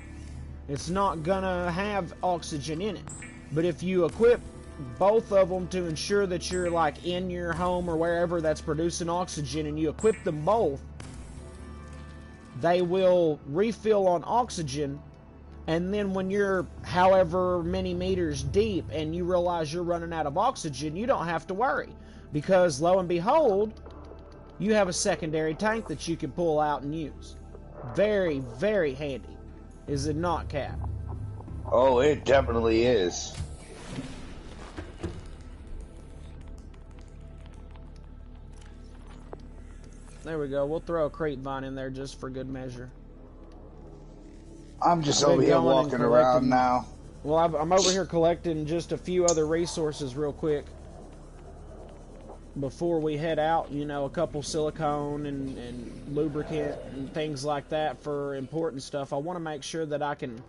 [SPEAKER 1] It's not gonna have oxygen in it. But if you equip both of them to ensure that you're, like, in your home or wherever that's producing oxygen, and you equip them both, they will refill on oxygen. And then when you're however many meters deep and you realize you're running out of oxygen, you don't have to worry. Because lo and behold, you have a secondary tank that you can pull out and use. Very, very handy. Is it not, Cap?
[SPEAKER 2] Oh, it definitely is.
[SPEAKER 1] There we go. We'll throw a crate vine in there just for good measure.
[SPEAKER 2] I'm just over here walking around now.
[SPEAKER 1] Well, I'm over here collecting just a few other resources real quick before we head out. You know, a couple silicone and lubricant and things like that for important stuff. I want to make sure that I can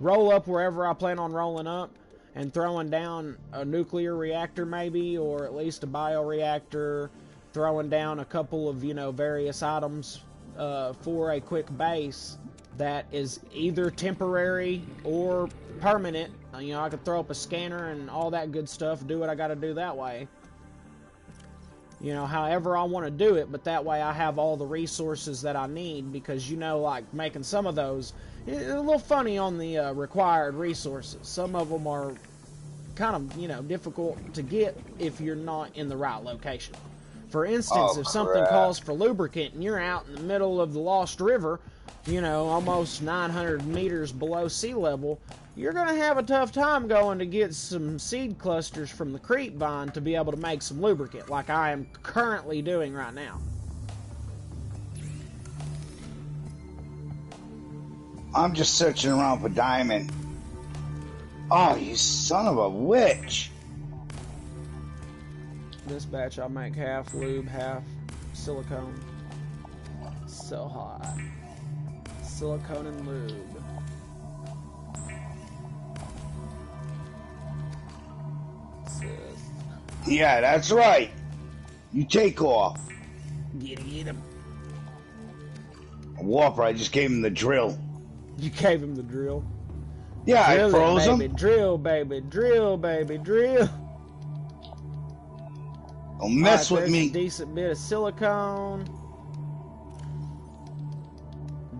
[SPEAKER 1] roll up wherever I plan on rolling up and throwing down a nuclear reactor maybe, or at least a bioreactor, throwing down a couple of, you know, various items for a quick base that is either temporary or permanent. You know, I could throw up a scanner and all that good stuff, do what I got to do that way. You know, however I want to do it, but that way I have all the resources that I need, because, you know, like making some of those, it's a little funny on the required resources. Some of them are kind of, you know, difficult to get if you're not in the right location. For instance, if something calls for lubricant and you're out in the middle of the Lost River, you know, almost 900 meters below sea level, you're going to have a tough time going to get some seed clusters from the creep vine to be able to make some lubricant, like I am currently doing right now.
[SPEAKER 2] I'm just searching around for diamond. Oh, you son of a witch.
[SPEAKER 1] This batch I'll make half lube, half silicone. So hot. Silicone and lube.
[SPEAKER 2] Yeah, that's right. You take off.
[SPEAKER 1] Get him.
[SPEAKER 2] Warper, I just gave him the drill.
[SPEAKER 1] You gave him the drill?
[SPEAKER 2] Yeah,
[SPEAKER 1] Drill
[SPEAKER 2] I froze
[SPEAKER 1] it, baby.
[SPEAKER 2] him.
[SPEAKER 1] Drill, baby. Drill, baby. Drill.
[SPEAKER 2] Don't mess with
[SPEAKER 1] there's
[SPEAKER 2] me.
[SPEAKER 1] A decent bit of silicone.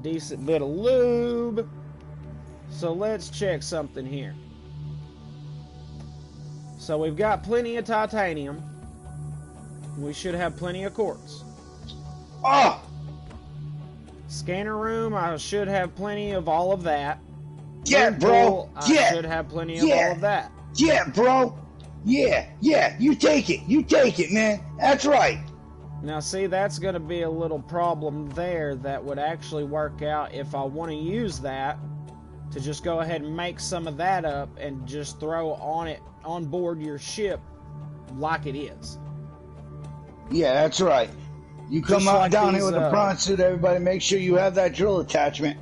[SPEAKER 1] Decent bit of lube. So let's check something here. So we've got plenty of titanium. We should have plenty of quartz.
[SPEAKER 2] Oh!
[SPEAKER 1] Scanner room, I should have plenty of all of that.
[SPEAKER 2] Yeah, bro.
[SPEAKER 1] I should have plenty of all of that.
[SPEAKER 2] Yeah, bro. Yeah. You take it, man. That's right.
[SPEAKER 1] Now, see, that's going to be a little problem there that would actually work out if I want to use that to just go ahead and make some of that up and just throw on board your ship like it is.
[SPEAKER 2] Yeah, that's right. You come out down here with a prawn suit, everybody, make sure you have that drill attachment.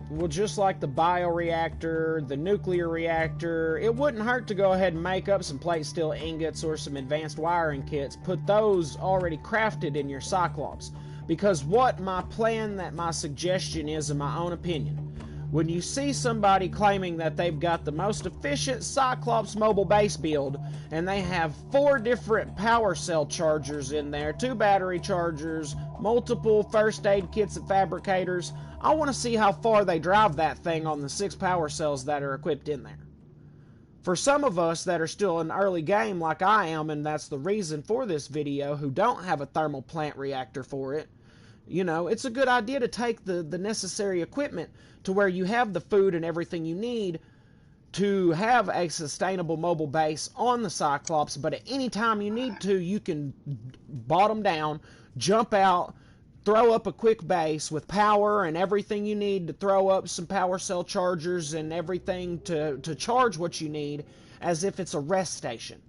[SPEAKER 1] Well, just like the bioreactor, the nuclear reactor, it wouldn't hurt to go ahead and make up some plate steel ingots or some advanced wiring kits. Put those already crafted in your Cyclops. Because what my suggestion is, in my own opinion, when you see somebody claiming that they've got the most efficient Cyclops mobile base build, and they have 4 different power cell chargers in there, 2 battery chargers, multiple first aid kits and fabricators, I want to see how far they drive that thing on the 6 power cells that are equipped in there. For some of us that are still in early game like I am, and that's the reason for this video, who don't have a thermal plant reactor for it, you know, it's a good idea to take the necessary equipment to where you have the food and everything you need to have a sustainable mobile base on the Cyclops, but at any time you need to, you can bottom down, jump out, throw up a quick base with power and everything you need to throw up some power cell chargers and everything to charge what you need, as if it's a rest station.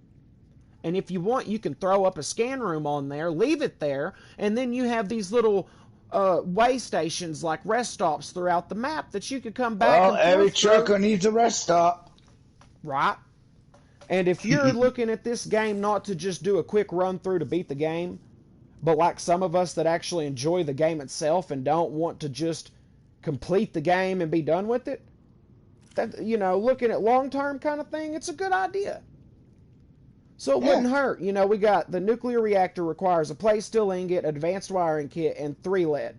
[SPEAKER 1] And if you want, you can throw up a scan room on there, leave it there, and then you have these little way stations like rest stops throughout the map that you could come back.
[SPEAKER 2] Well,
[SPEAKER 1] and
[SPEAKER 2] every
[SPEAKER 1] through.
[SPEAKER 2] trucker needs a rest stop.
[SPEAKER 1] Right. And if you're looking at this game not to just do a quick run through to beat the game, but like some of us that actually enjoy the game itself and don't want to just complete the game and be done with it, that, you know, looking at long-term kind of thing, it's a good idea. So it wouldn't hurt. You know, we got the nuclear reactor requires a plate steel ingot, advanced wiring kit, and 3 lead.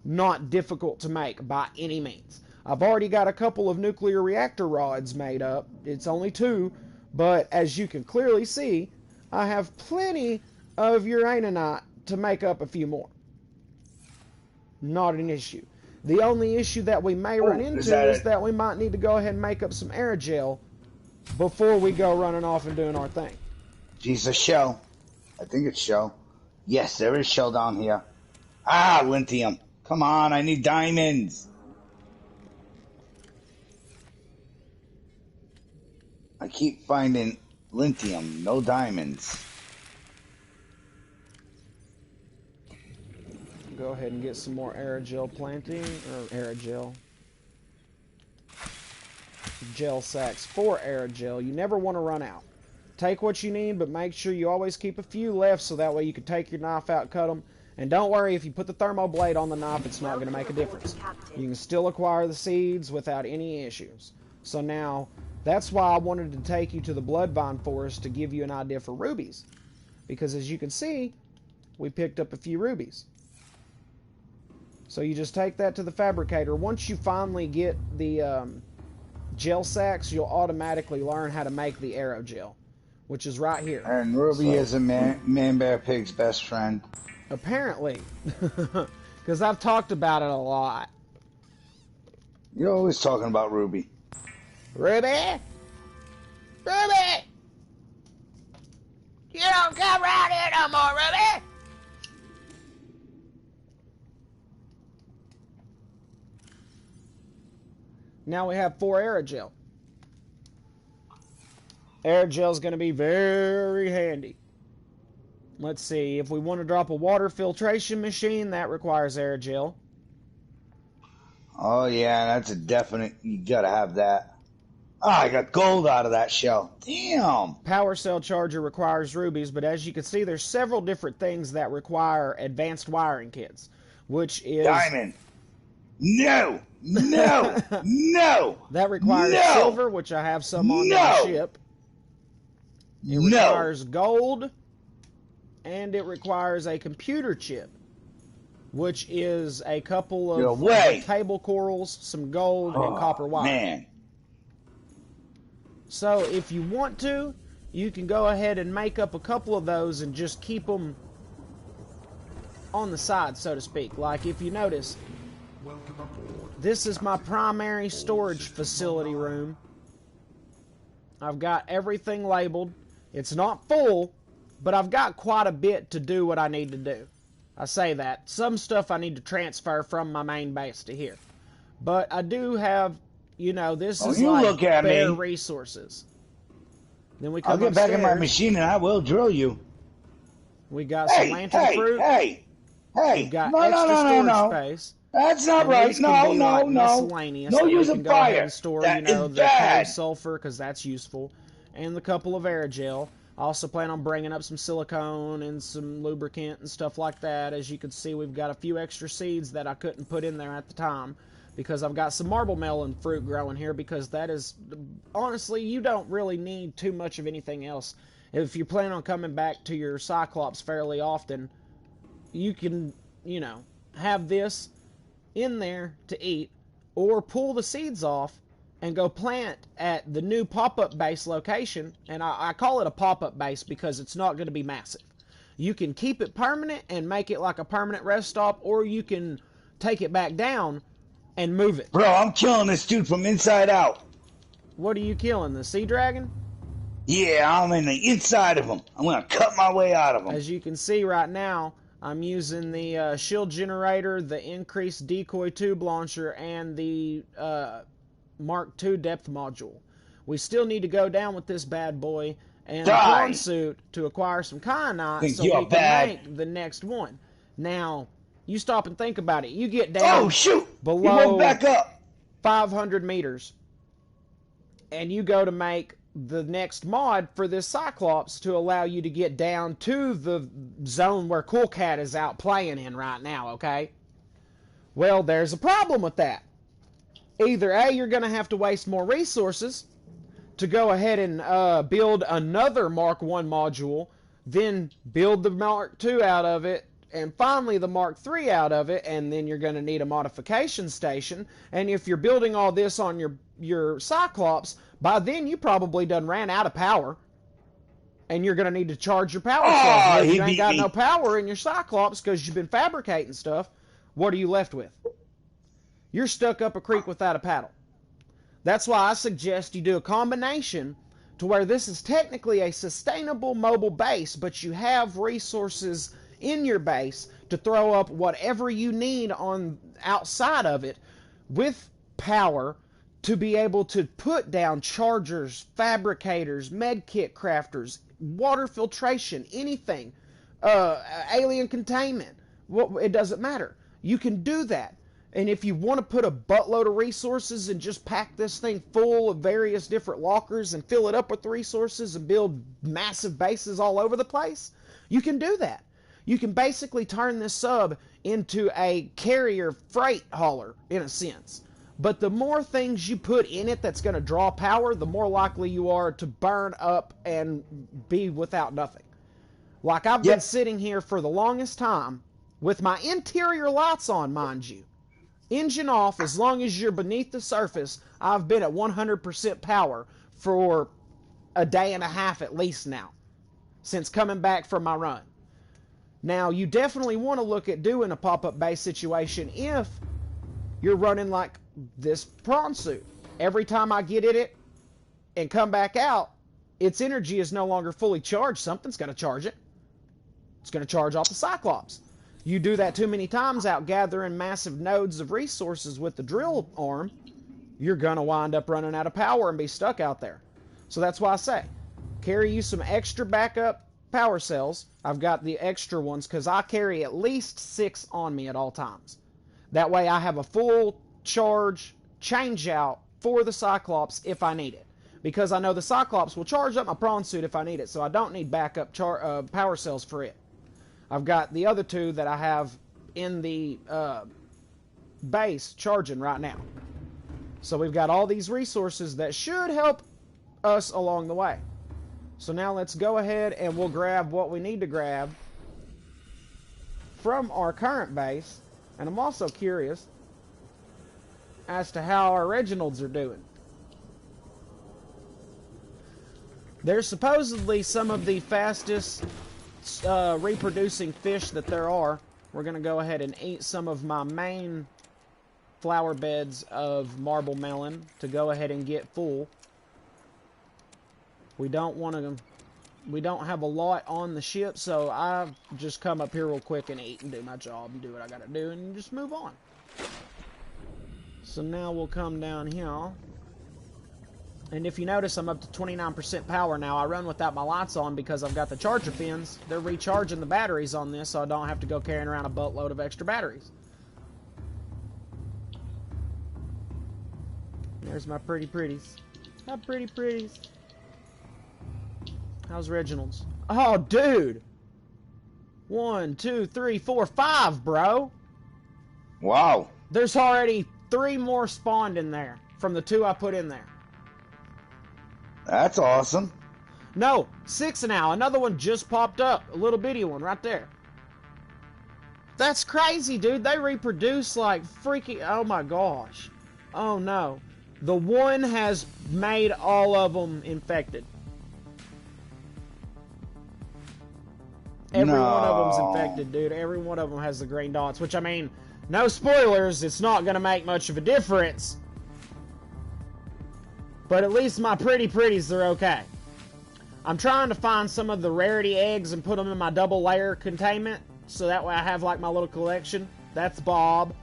[SPEAKER 1] Not difficult to make by any means. I've already got a couple of nuclear reactor rods made up. It's only 2, but as you can clearly see, I have plenty of uraninite to make up a few more. Not an issue. The only issue that we may run into is that we might need to go ahead and make up some aerogel before we go running off and doing our thing.
[SPEAKER 2] Jesus, shell. I think it's shell. Yes, there is shell down here. Ah, lithium. Come on, I need diamonds. I keep finding lithium, no diamonds.
[SPEAKER 1] Go ahead and get some more aerogel planting, or aerogel. Gel sacks for aerogel. You never want to run out. Take what you need, but make sure you always keep a few left so that way you can take your knife out, cut them. And don't worry, if you put the thermo blade on the knife, it's not going to make a difference. You can still acquire the seeds without any issues. So now, that's why I wanted to take you to the Bloodvine Forest to give you an idea for rubies. Because as you can see, we picked up a few rubies. So you just take that to the fabricator. Once you finally get the gel sacks, you'll automatically learn how to make the aerogel, which is right here.
[SPEAKER 2] And Ruby is a man bear pig's best friend.
[SPEAKER 1] Apparently. Because I've talked about it a lot.
[SPEAKER 2] You're always talking about Ruby.
[SPEAKER 1] Ruby? Ruby! You don't come around here no more, Ruby! Now we have 4 aerogel. Aerogel is going to be very handy. Let's see, if we want to drop a water filtration machine, that requires aerogel.
[SPEAKER 2] Oh yeah, that's a definite, you gotta have that. Oh, I got gold out of that shell. Damn!
[SPEAKER 1] Power cell charger requires rubies, but as you can see, there's several different things that require advanced wiring kits, which is...
[SPEAKER 2] Diamond! No! No! No!
[SPEAKER 1] That requires silver, which I have some on my ship. It requires gold, and it requires a computer chip, which is a couple of table corals, some gold, and copper wire.
[SPEAKER 2] Man.
[SPEAKER 1] So if you want to, you can go ahead and make up a couple of those and just keep them on the side, so to speak. Like if you notice, this is my primary storage facility room. I've got everything labeled. It's not full, but I've got quite a bit to do what I need to do. I say that. Some stuff I need to transfer from my main base to here. But I do have, you know, this is like bare resources. Then we come
[SPEAKER 2] I'll get
[SPEAKER 1] upstairs.
[SPEAKER 2] back in my machine and I will drill you.
[SPEAKER 1] We got some lantern fruit.
[SPEAKER 2] Hey!
[SPEAKER 1] We've got extra storage space.
[SPEAKER 2] That's not right. No.
[SPEAKER 1] Miscellaneous.
[SPEAKER 2] No use
[SPEAKER 1] of
[SPEAKER 2] of
[SPEAKER 1] fire. Go ahead
[SPEAKER 2] fire.
[SPEAKER 1] and store,
[SPEAKER 2] That
[SPEAKER 1] you know,
[SPEAKER 2] is
[SPEAKER 1] the
[SPEAKER 2] bad.
[SPEAKER 1] sulfur, because that's useful. And the couple of aerogel. I also plan on bringing up some silicone and some lubricant and stuff like that. As you can see, we've got a few extra seeds that I couldn't put in there at the time because I've got some marble melon fruit growing here, because that is, honestly, you don't really need too much of anything else. If you plan on coming back to your Cyclops fairly often, you can, you know, have this in there to eat, or pull the seeds off and go plant at the new pop-up base location. And I call it a pop-up base because it's not going to be massive. You can keep it permanent and make it like a permanent rest stop, or you can take it back down and move it.
[SPEAKER 2] Bro, I'm killing this dude from inside out.
[SPEAKER 1] What are you killing? The sea dragon?
[SPEAKER 2] Yeah, I'm in the inside of them. I'm going to cut my way out of them.
[SPEAKER 1] As you can see right now, I'm using the shield generator, the increased decoy tube launcher, and the Mark II depth module. We still need to go down with this bad boy and a prawn suit to acquire some kyanite so we can make the next one. Now, you stop and think about it. You get down below
[SPEAKER 2] back up
[SPEAKER 1] 500 meters, and you go to make the next mod for this Cyclops to allow you to get down to the zone where Cool Cat is out playing in right now, okay? Well, there's a problem with that. Either A, you're going to have to waste more resources to go ahead and build another Mark I module, then build the Mark II out of it, and finally the Mark III out of it, and then you're going to need a modification station. And if you're building all this on your Cyclops, by then you probably done ran out of power, and you're going to need to charge your power cells. If you ain't got no power in your Cyclops because you've been fabricating stuff, what are you left with? You're stuck up a creek without a paddle. That's why I suggest you do a combination to where this is technically a sustainable mobile base, but you have resources in your base to throw up whatever you need on outside of it with power to be able to put down chargers, fabricators, medkit crafters, water filtration, anything, alien containment. It doesn't matter. You can do that. And if you want to put a buttload of resources and just pack this thing full of various different lockers and fill it up with resources and build massive bases all over the place, you can do that. You can basically turn this sub into a carrier freight hauler in a sense. But the more things you put in it that's going to draw power, the more likely you are to burn up and be without nothing. Like I've been sitting here for the longest time with my interior lights on, mind you. Engine off, as long as you're beneath the surface, I've been at 100% power for a day and a half at least now, since coming back from my run. Now, you definitely want to look at doing a pop-up base situation if you're running like this prawn suit. Every time I get in it and come back out, its energy is no longer fully charged. Something's going to charge it. It's going to charge off the Cyclops. You do that too many times out gathering massive nodes of resources with the drill arm, you're going to wind up running out of power and be stuck out there. So that's why I say, carry you some extra backup power cells. I've got the extra ones because I carry at least 6 on me at all times. That way I have a full charge change out for the Cyclops if I need it. Because I know the Cyclops will charge up my prawn suit if I need it, so I don't need backup power cells for it. I've got the other 2 that I have in the base charging right now. So we've got all these resources that should help us along the way. So now let's go ahead and we'll grab what we need to grab from our current base. And I'm also curious as to how our Reginalds are doing. They're supposedly some of the fastest reproducing fish that there are. We're going to go ahead and eat some of my main flower beds of marble melon to go ahead and get full. We don't have a lot on the ship, so I just come up here real quick and eat and do my job and do what I got to do and just move on. So now we'll come down here. And if you notice, I'm up to 29% power now. I run without my lights on because I've got the charger pins. They're recharging the batteries on this, so I don't have to go carrying around a buttload of extra batteries. There's my pretty pretties. How pretty pretties. How's Reginald's? Oh, dude! 1, 2, 3, 4, 5, bro!
[SPEAKER 2] Wow.
[SPEAKER 1] There's already 3 more spawned in there from the 2 I put in there.
[SPEAKER 2] That's awesome.
[SPEAKER 1] No, 6 now. Another one just popped up. A little bitty one right there. That's crazy, dude. They reproduce like freaking... Oh, my gosh. Oh, no. The one has made all of them infected. Every one of them's infected, dude. Every one of them has the green dots. Which, I mean, no spoilers. It's not going to make much of a difference. But at least my pretties are okay. I'm trying to find some of the rarity eggs and put them in my double layer containment, so that way I have like my little collection. That's Bob.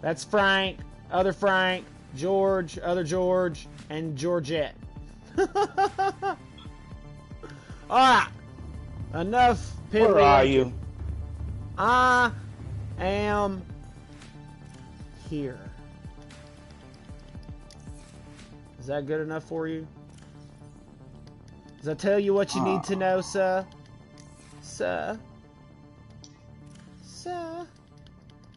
[SPEAKER 1] That's Frank, other Frank, George, other George, and Georgette. Alright. Enough piddly.
[SPEAKER 2] Where are you?
[SPEAKER 1] I am here. Is that good enough for you? Does that tell you what you need to know, sir? Sir? Sir?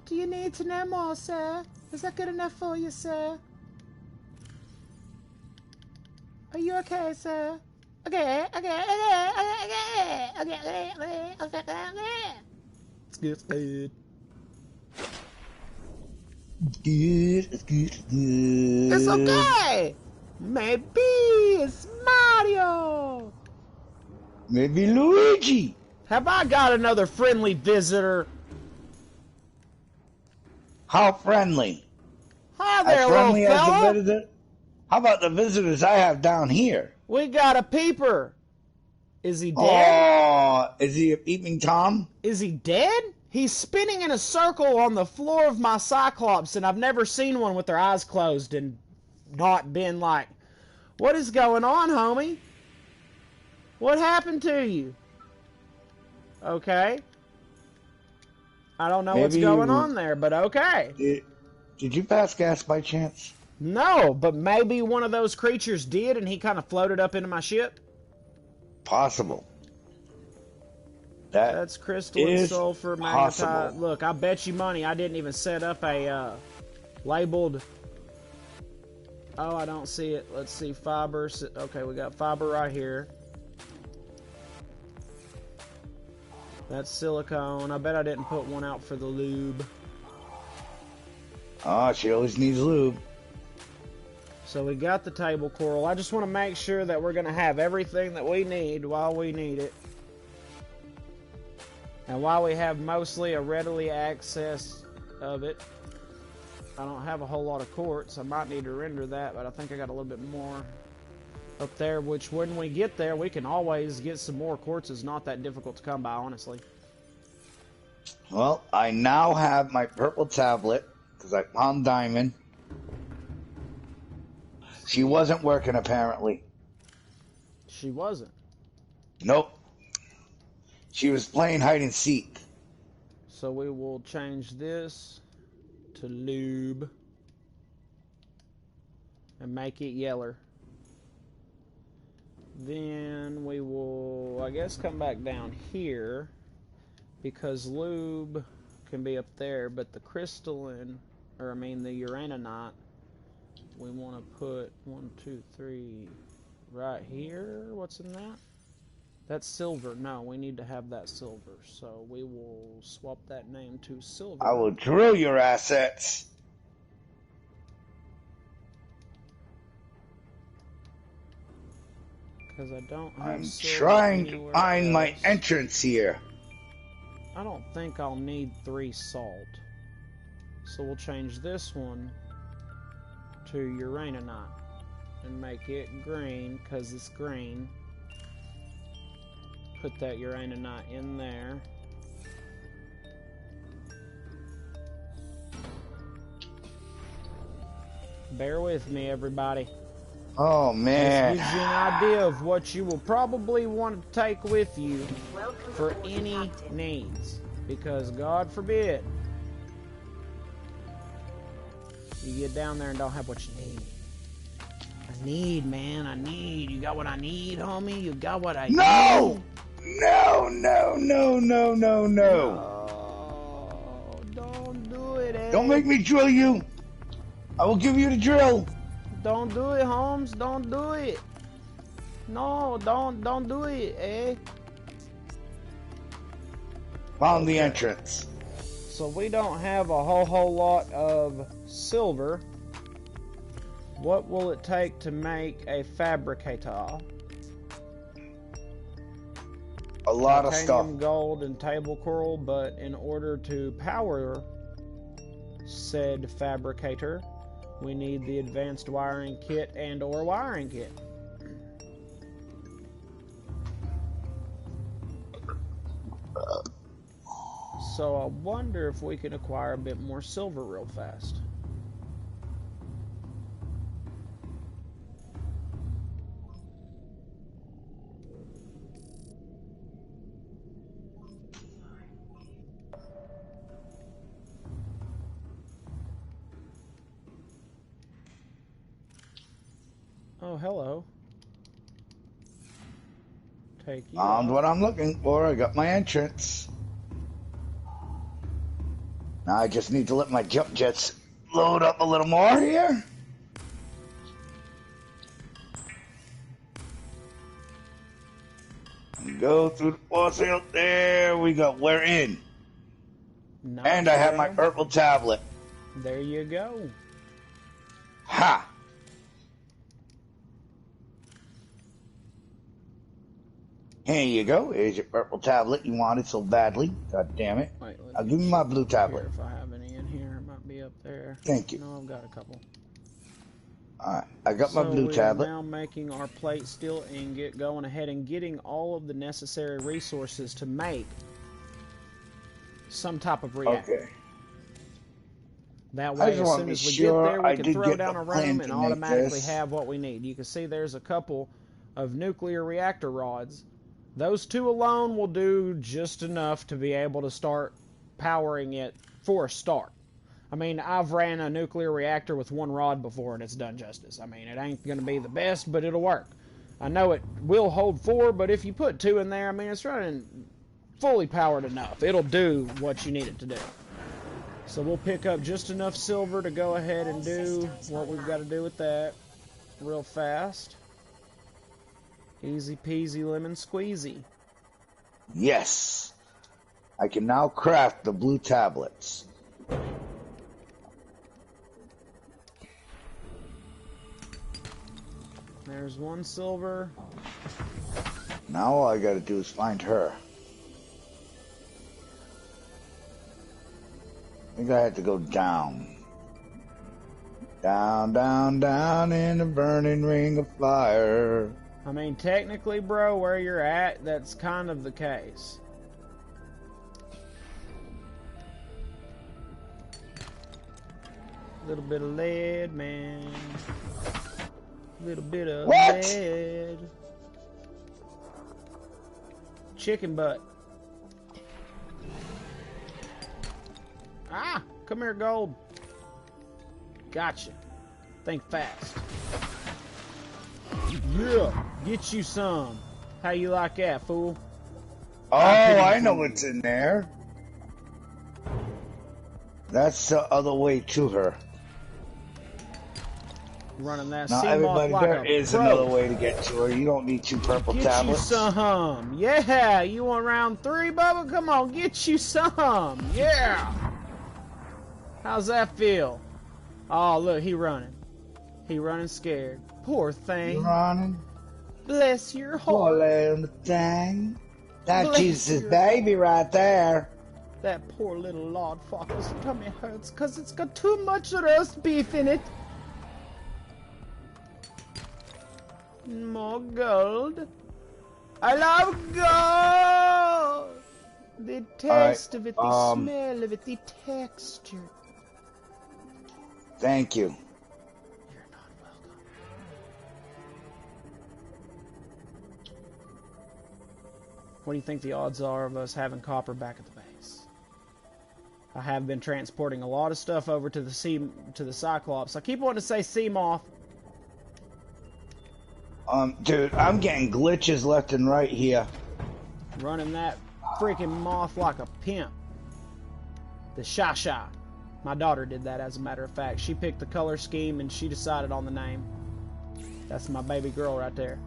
[SPEAKER 1] Do you need to know more, sir? Is that good enough for you, sir? Are you okay, sir? Okay. It's good. It's good.
[SPEAKER 2] It's good.
[SPEAKER 1] It's okay. Maybe it's Mario.
[SPEAKER 2] Maybe Luigi.
[SPEAKER 1] Have I got another friendly visitor?
[SPEAKER 2] How friendly?
[SPEAKER 1] Hi there,
[SPEAKER 2] As
[SPEAKER 1] little
[SPEAKER 2] friendly as the
[SPEAKER 1] fella.
[SPEAKER 2] visitor? How about the visitors I have down here?
[SPEAKER 1] We got a peeper. Is he dead?
[SPEAKER 2] Oh, is he a peeping Tom?
[SPEAKER 1] Is he dead? He's spinning in a circle on the floor of my Cyclops, and I've never seen one with their eyes closed and not been like, what is going on, homie? What happened to you? Okay. I don't know what's going on there, but okay.
[SPEAKER 2] Did you pass gas by chance?
[SPEAKER 1] No, but maybe one of those creatures did, and he kind of floated up into my ship.
[SPEAKER 2] Possible.
[SPEAKER 1] That's crystalline sulfur
[SPEAKER 2] possible.
[SPEAKER 1] magnetite. Look, I bet you money I didn't even set up a labeled. Oh, I don't see it. Let's see, fiber. Okay, we got fiber right here. That's silicone. I bet I didn't put one out for the lube.
[SPEAKER 2] Oh, she always needs lube.
[SPEAKER 1] So we got the table coral. I just want to make sure that we're going to have everything that we need while we need it. And while we have mostly a readily access of it, I don't have a whole lot of quartz. I might need to render that, but I think I got a little bit more up there, which when we get there, we can always get some more quartz. It's not that difficult to come by, honestly.
[SPEAKER 2] Well, I now have my purple tablet, because I found Diamond. She wasn't working, apparently.
[SPEAKER 1] She wasn't.
[SPEAKER 2] Nope. She was playing hide and seek.
[SPEAKER 1] So we will change this to lube and make it yeller. Then we will, I guess, come back down here because lube can be up there, but the crystalline, or I mean the uraninite, we want to put 1, 2, 3 right here. What's in that? That's silver. No, we need to have that silver. So we will swap that name to silver.
[SPEAKER 2] I will drill your assets.
[SPEAKER 1] Because I don't have
[SPEAKER 2] I'm
[SPEAKER 1] silver
[SPEAKER 2] trying to
[SPEAKER 1] anywhere
[SPEAKER 2] find
[SPEAKER 1] else.
[SPEAKER 2] my entrance here.
[SPEAKER 1] I don't think I'll need 3 salt. So we'll change this one to uraninite and make it green because it's green. Put that uraninite in there. Bear with me, everybody.
[SPEAKER 2] Oh, man.
[SPEAKER 1] This gives you an idea of what you will probably want to take with you for any needs. Because God forbid you get down there and don't have what you need. I need, man. I need. You got what I need, homie? You got what I need?
[SPEAKER 2] No! No, no, no, no, no, no.
[SPEAKER 1] Oh, don't do it, eh?
[SPEAKER 2] Don't make me drill you. I will give you the drill.
[SPEAKER 1] Don't do it, Holmes. Don't do it. No, don't do it, eh?
[SPEAKER 2] Found the entrance.
[SPEAKER 1] So we don't have a whole lot of silver. What will it take to make a fabricator?
[SPEAKER 2] A lot of stuff.
[SPEAKER 1] Titanium, gold, and table coral, but in order to power said fabricator, We need the advanced wiring kit and or wiring kit. So I wonder if we can acquire a bit more silver real fast. Oh, hello. Take you
[SPEAKER 2] Found
[SPEAKER 1] out.
[SPEAKER 2] what I'm looking for. I got my entrance. Now I just need to let my jump jets load up a little more here. And go through the force field. There we go. We're in.
[SPEAKER 1] Nice,
[SPEAKER 2] And I have my
[SPEAKER 1] bro.
[SPEAKER 2] purple tablet.
[SPEAKER 1] There you go.
[SPEAKER 2] Ha! Here you go. Here's your purple tablet you wanted so badly. God damn it.
[SPEAKER 1] Wait,
[SPEAKER 2] I'll give you my blue tablet.
[SPEAKER 1] If I have any in here, it might be up there.
[SPEAKER 2] Thank you.
[SPEAKER 1] No, I've got a couple.
[SPEAKER 2] Alright, I got my blue
[SPEAKER 1] we
[SPEAKER 2] tablet.
[SPEAKER 1] are now making our plate steel ingot, going ahead and getting all of the necessary resources to make some type of reactor.
[SPEAKER 2] Okay.
[SPEAKER 1] That way, as soon as we get there, we can throw down a room and automatically have what we need. You can see there's a couple of nuclear reactor rods. Those two alone will do just enough to be able to start powering it for a start. I mean, I've ran a nuclear reactor with one rod before and it's done justice. I mean, it ain't going to be the best, but it'll work. I know it will hold 4, but if you put 2 in there, I mean, it's running fully powered enough. It'll do what you need it to do. So we'll pick up just enough silver to go ahead and do what we've got to do with that real fast. Easy peasy lemon squeezy.
[SPEAKER 2] Yes. I can now craft the blue tablets.
[SPEAKER 1] There's 1 silver.
[SPEAKER 2] Now all I gotta do is find her. I think I have to go down. Down, down, down in the burning ring of fire.
[SPEAKER 1] I mean, technically, bro, where you're at, that's kind of the case. Little bit of lead, man. Little bit of lead. Chicken butt. Ah! Come here, gold. Gotcha. Think fast. Yeah! Get you some. How you like that, fool?
[SPEAKER 2] Oh, I know what's in there. That's the other way to her.
[SPEAKER 1] Running that
[SPEAKER 2] now,
[SPEAKER 1] sea
[SPEAKER 2] everybody,
[SPEAKER 1] moth
[SPEAKER 2] there
[SPEAKER 1] like
[SPEAKER 2] is another way to get to her. You don't need 2 purple tablets.
[SPEAKER 1] Get you some. Yeah, you want round 3, Bubba? Come on, get you some. Yeah. How's that feel? Oh, look, he running. He running scared. Poor thing.
[SPEAKER 2] You running?
[SPEAKER 1] Bless your heart.
[SPEAKER 2] Poor little thing. That's Jesus' baby right there.
[SPEAKER 1] That poor little lord fucker's tummy hurts because it's got too much roast beef in it. More gold. I love gold. The taste of it, the smell of it, the texture.
[SPEAKER 2] Thank you.
[SPEAKER 1] You're not welcome. What do you think the odds are of us having copper back at the base? I have been transporting a lot of stuff over to the Cyclops. I keep wanting to say sea moth.
[SPEAKER 2] Dude, I'm getting glitches left and right here.
[SPEAKER 1] Running that freaking moth like a pimp. The Sha-Sha. My daughter did that, as a matter of fact. She picked the color scheme and she decided on the name. That's my baby girl right there.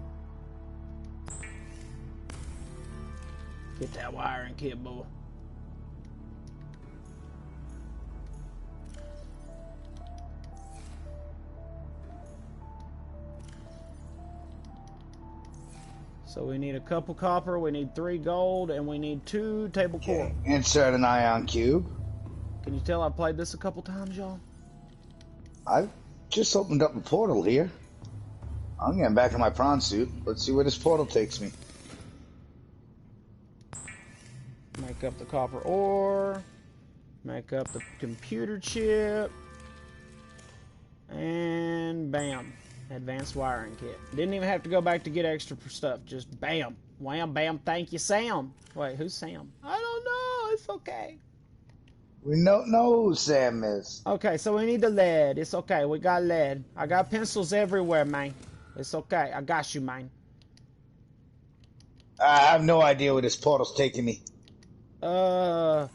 [SPEAKER 1] Get that wiring kit, boy. So we need a couple copper, we need 3 gold, and we need 2 table core.
[SPEAKER 2] Insert an ion cube.
[SPEAKER 1] Can you tell I played this a couple times, y'all?
[SPEAKER 2] I've just opened up a portal here. I'm getting back in my prawn suit. Let's see where this portal takes me.
[SPEAKER 1] Make up the copper ore. Make up the computer chip. And bam. Advanced wiring kit. Didn't even have to go back to get extra stuff. Just bam. Wham, bam, thank you, Sam. Wait, who's Sam? I don't know. It's okay.
[SPEAKER 2] We don't know who Sam is.
[SPEAKER 1] Okay, so we need the lead. It's okay. We got lead. I got pencils everywhere, man. It's okay. I got you, man.
[SPEAKER 2] I have no idea where this portal's taking me.
[SPEAKER 1] To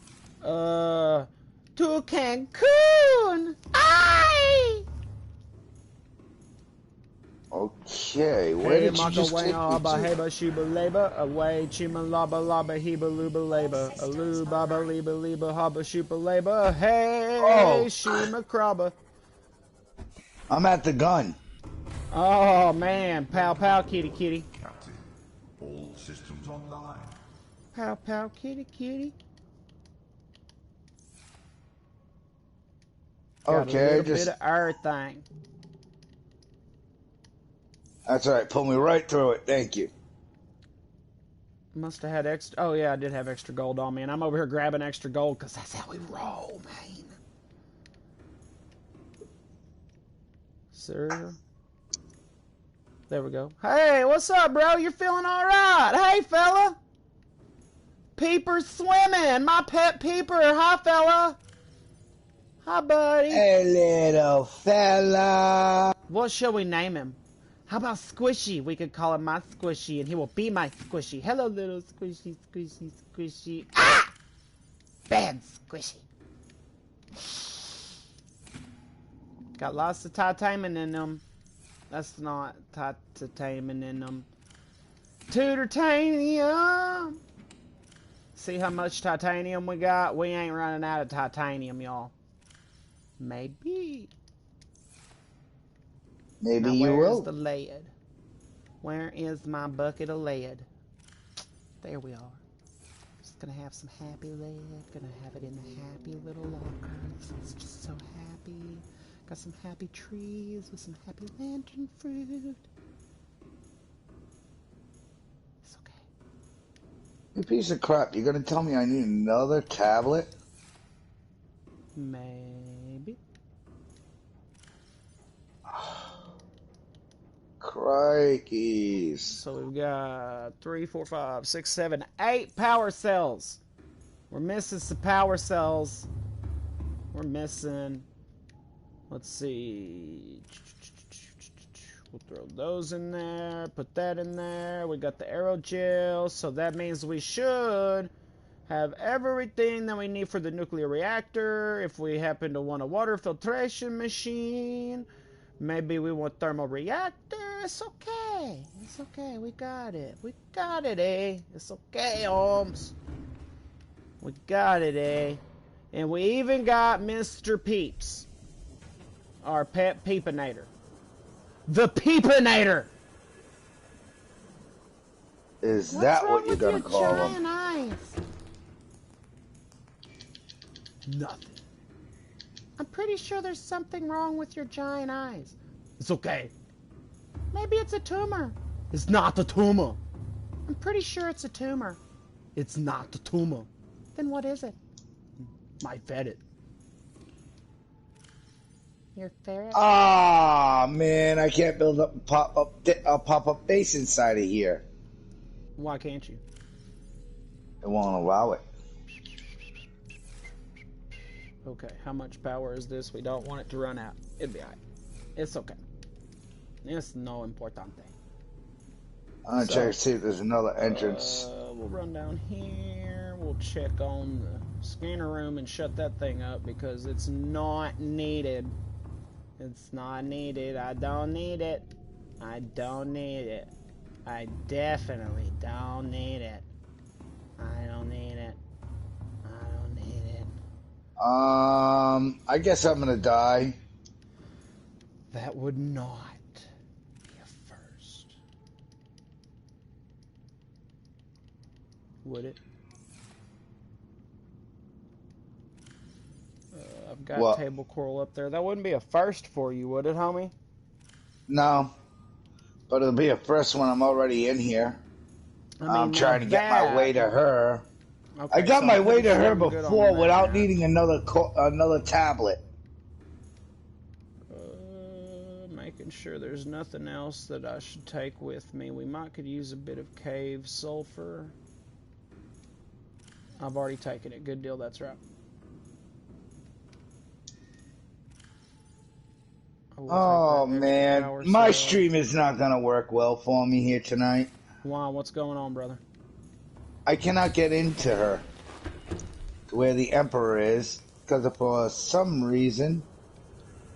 [SPEAKER 1] Cancun. Aye!
[SPEAKER 2] Okay, where did you just take me to?
[SPEAKER 1] Heba Sheba Laba, away Chima Laba Laba Heba Luba Laba, Alu Baba Liba Liba Haba Shupa Laba, hey Shima Kraba.
[SPEAKER 2] I'm at the gun.
[SPEAKER 1] Oh man, pow pow kitty kitty.
[SPEAKER 3] Captain, all systems online.
[SPEAKER 1] Pow pow kitty kitty. Got
[SPEAKER 2] Okay,
[SPEAKER 1] a little
[SPEAKER 2] just
[SPEAKER 1] bit of everything.
[SPEAKER 2] that's all right. Pull me right through it. Thank you.
[SPEAKER 1] Must have had extra. Oh yeah, I did have extra gold on me, and I'm over here grabbing extra gold because that's how we roll, man. Sir. There we go. Hey, what's up, bro? You're feeling all right? Hey, fella. Peeper's swimming. My pet Peeper. Hi, fella. Hi, buddy.
[SPEAKER 2] Hey, little fella.
[SPEAKER 1] What shall we name him? How about Squishy? We could call him my Squishy, and he will be my Squishy. Hello, little Squishy, Squishy, Squishy. Ah! Bad Squishy. Got lots of titanium in them. That's not titanium in them. Titanium. See how much titanium we got? We ain't running out of titanium, y'all. Maybe.
[SPEAKER 2] Maybe
[SPEAKER 1] now,
[SPEAKER 2] you will.
[SPEAKER 1] Where's the lead? Where is my bucket of lead? There we are. Just gonna have some happy lead. Gonna have it in the happy little lockers. It's just so happy. Got some happy trees with some happy lantern fruit. It's okay.
[SPEAKER 2] You piece of crap. You're gonna tell me I need another tablet?
[SPEAKER 1] Maybe.
[SPEAKER 2] Crikeys.
[SPEAKER 1] So we've got 3, 4, 5, 6, 7, 8 power cells. We're missing some power cells. We're missing. Let's see. We'll throw those in there. Put that in there. We got the aerogel. So that means we should have everything that we need for the nuclear reactor. If we happen to want a water filtration machine, maybe we want thermal reactor. It's okay. It's okay. We got it. We got it, eh? It's okay, Holmes. We got it, eh? And we even got Mr. Peeps. Our pet Peepinator. The Peepinator!
[SPEAKER 2] Is that what you're gonna call
[SPEAKER 1] giant
[SPEAKER 2] them?
[SPEAKER 1] Eyes? Nothing. I'm pretty sure there's something wrong with your giant eyes. It's okay. Maybe it's a tumor. It's not a tumor. I'm pretty sure it's a tumor. It's not a tumor. Then what is it? My ferret. Your ferret?
[SPEAKER 2] Ah, man, I can't build up a pop-up base inside of here.
[SPEAKER 1] Why can't you?
[SPEAKER 2] It won't allow it.
[SPEAKER 1] Okay, how much power is this? We don't want it to run out. It'll be alright. It's okay. It's no important thing.
[SPEAKER 2] I'm gonna check to see if there's another entrance.
[SPEAKER 1] We'll run down here. We'll check on the scanner room and shut that thing up because it's not needed. It's not needed. I don't need it. I don't need it. I definitely don't need it. I don't need it. I don't need it.
[SPEAKER 2] I guess I'm gonna die.
[SPEAKER 1] That would not be a first. Would it? I've I've got
[SPEAKER 2] What?
[SPEAKER 1] table coral up there. That wouldn't be a first for you, would it, homie?
[SPEAKER 2] No. But it'll be a first when I'm already in here.
[SPEAKER 1] I mean,
[SPEAKER 2] I'm
[SPEAKER 1] now
[SPEAKER 2] trying to get my
[SPEAKER 1] that-
[SPEAKER 2] way to her.
[SPEAKER 1] Okay,
[SPEAKER 2] I got
[SPEAKER 1] so
[SPEAKER 2] my
[SPEAKER 1] I'm
[SPEAKER 2] way
[SPEAKER 1] putting
[SPEAKER 2] to her
[SPEAKER 1] something good on
[SPEAKER 2] before
[SPEAKER 1] there.
[SPEAKER 2] without needing another tablet.
[SPEAKER 1] Making sure there's nothing else that I should take with me. We might could use a bit of cave sulfur. I've already taken it. Good deal, that's right.
[SPEAKER 2] Oh man, my stream is not gonna work well for me here tonight.
[SPEAKER 1] Why? What's going on, brother?
[SPEAKER 2] I cannot get into her, to where the Emperor is, because for some reason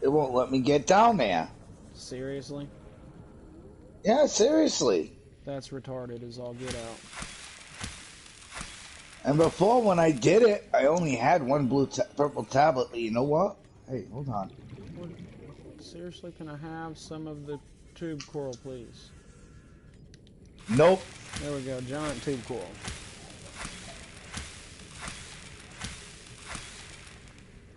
[SPEAKER 2] it won't let me get down there.
[SPEAKER 1] Seriously?
[SPEAKER 2] Yeah, seriously.
[SPEAKER 1] That's retarded as all get out.
[SPEAKER 2] And before, when I did it, I only had one purple tablet. But you know what? Hey, hold on.
[SPEAKER 1] Seriously, can I have some of the tube coral, please?
[SPEAKER 2] Nope.
[SPEAKER 1] There we go, giant tube coral.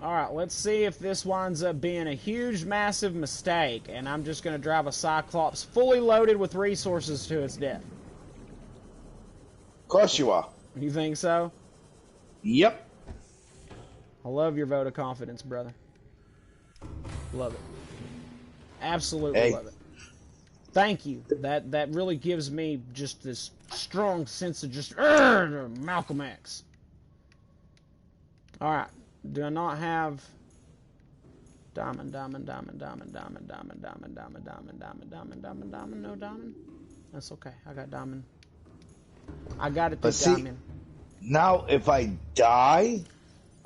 [SPEAKER 1] Alright, let's see if this winds up being a huge, massive mistake, and I'm just going to drive a Cyclops fully loaded with resources to its death.
[SPEAKER 2] Of course you are.
[SPEAKER 1] You think so?
[SPEAKER 2] Yep.
[SPEAKER 1] I love your vote of confidence, brother. Love it. Absolutely love it. Thank you. That really gives me just this strong sense of just Malcolm X. Alright. Do I not have diamond? No diamond? That's okay. I got diamond. I got it.
[SPEAKER 2] But see,
[SPEAKER 1] diamond.
[SPEAKER 2] now if I die,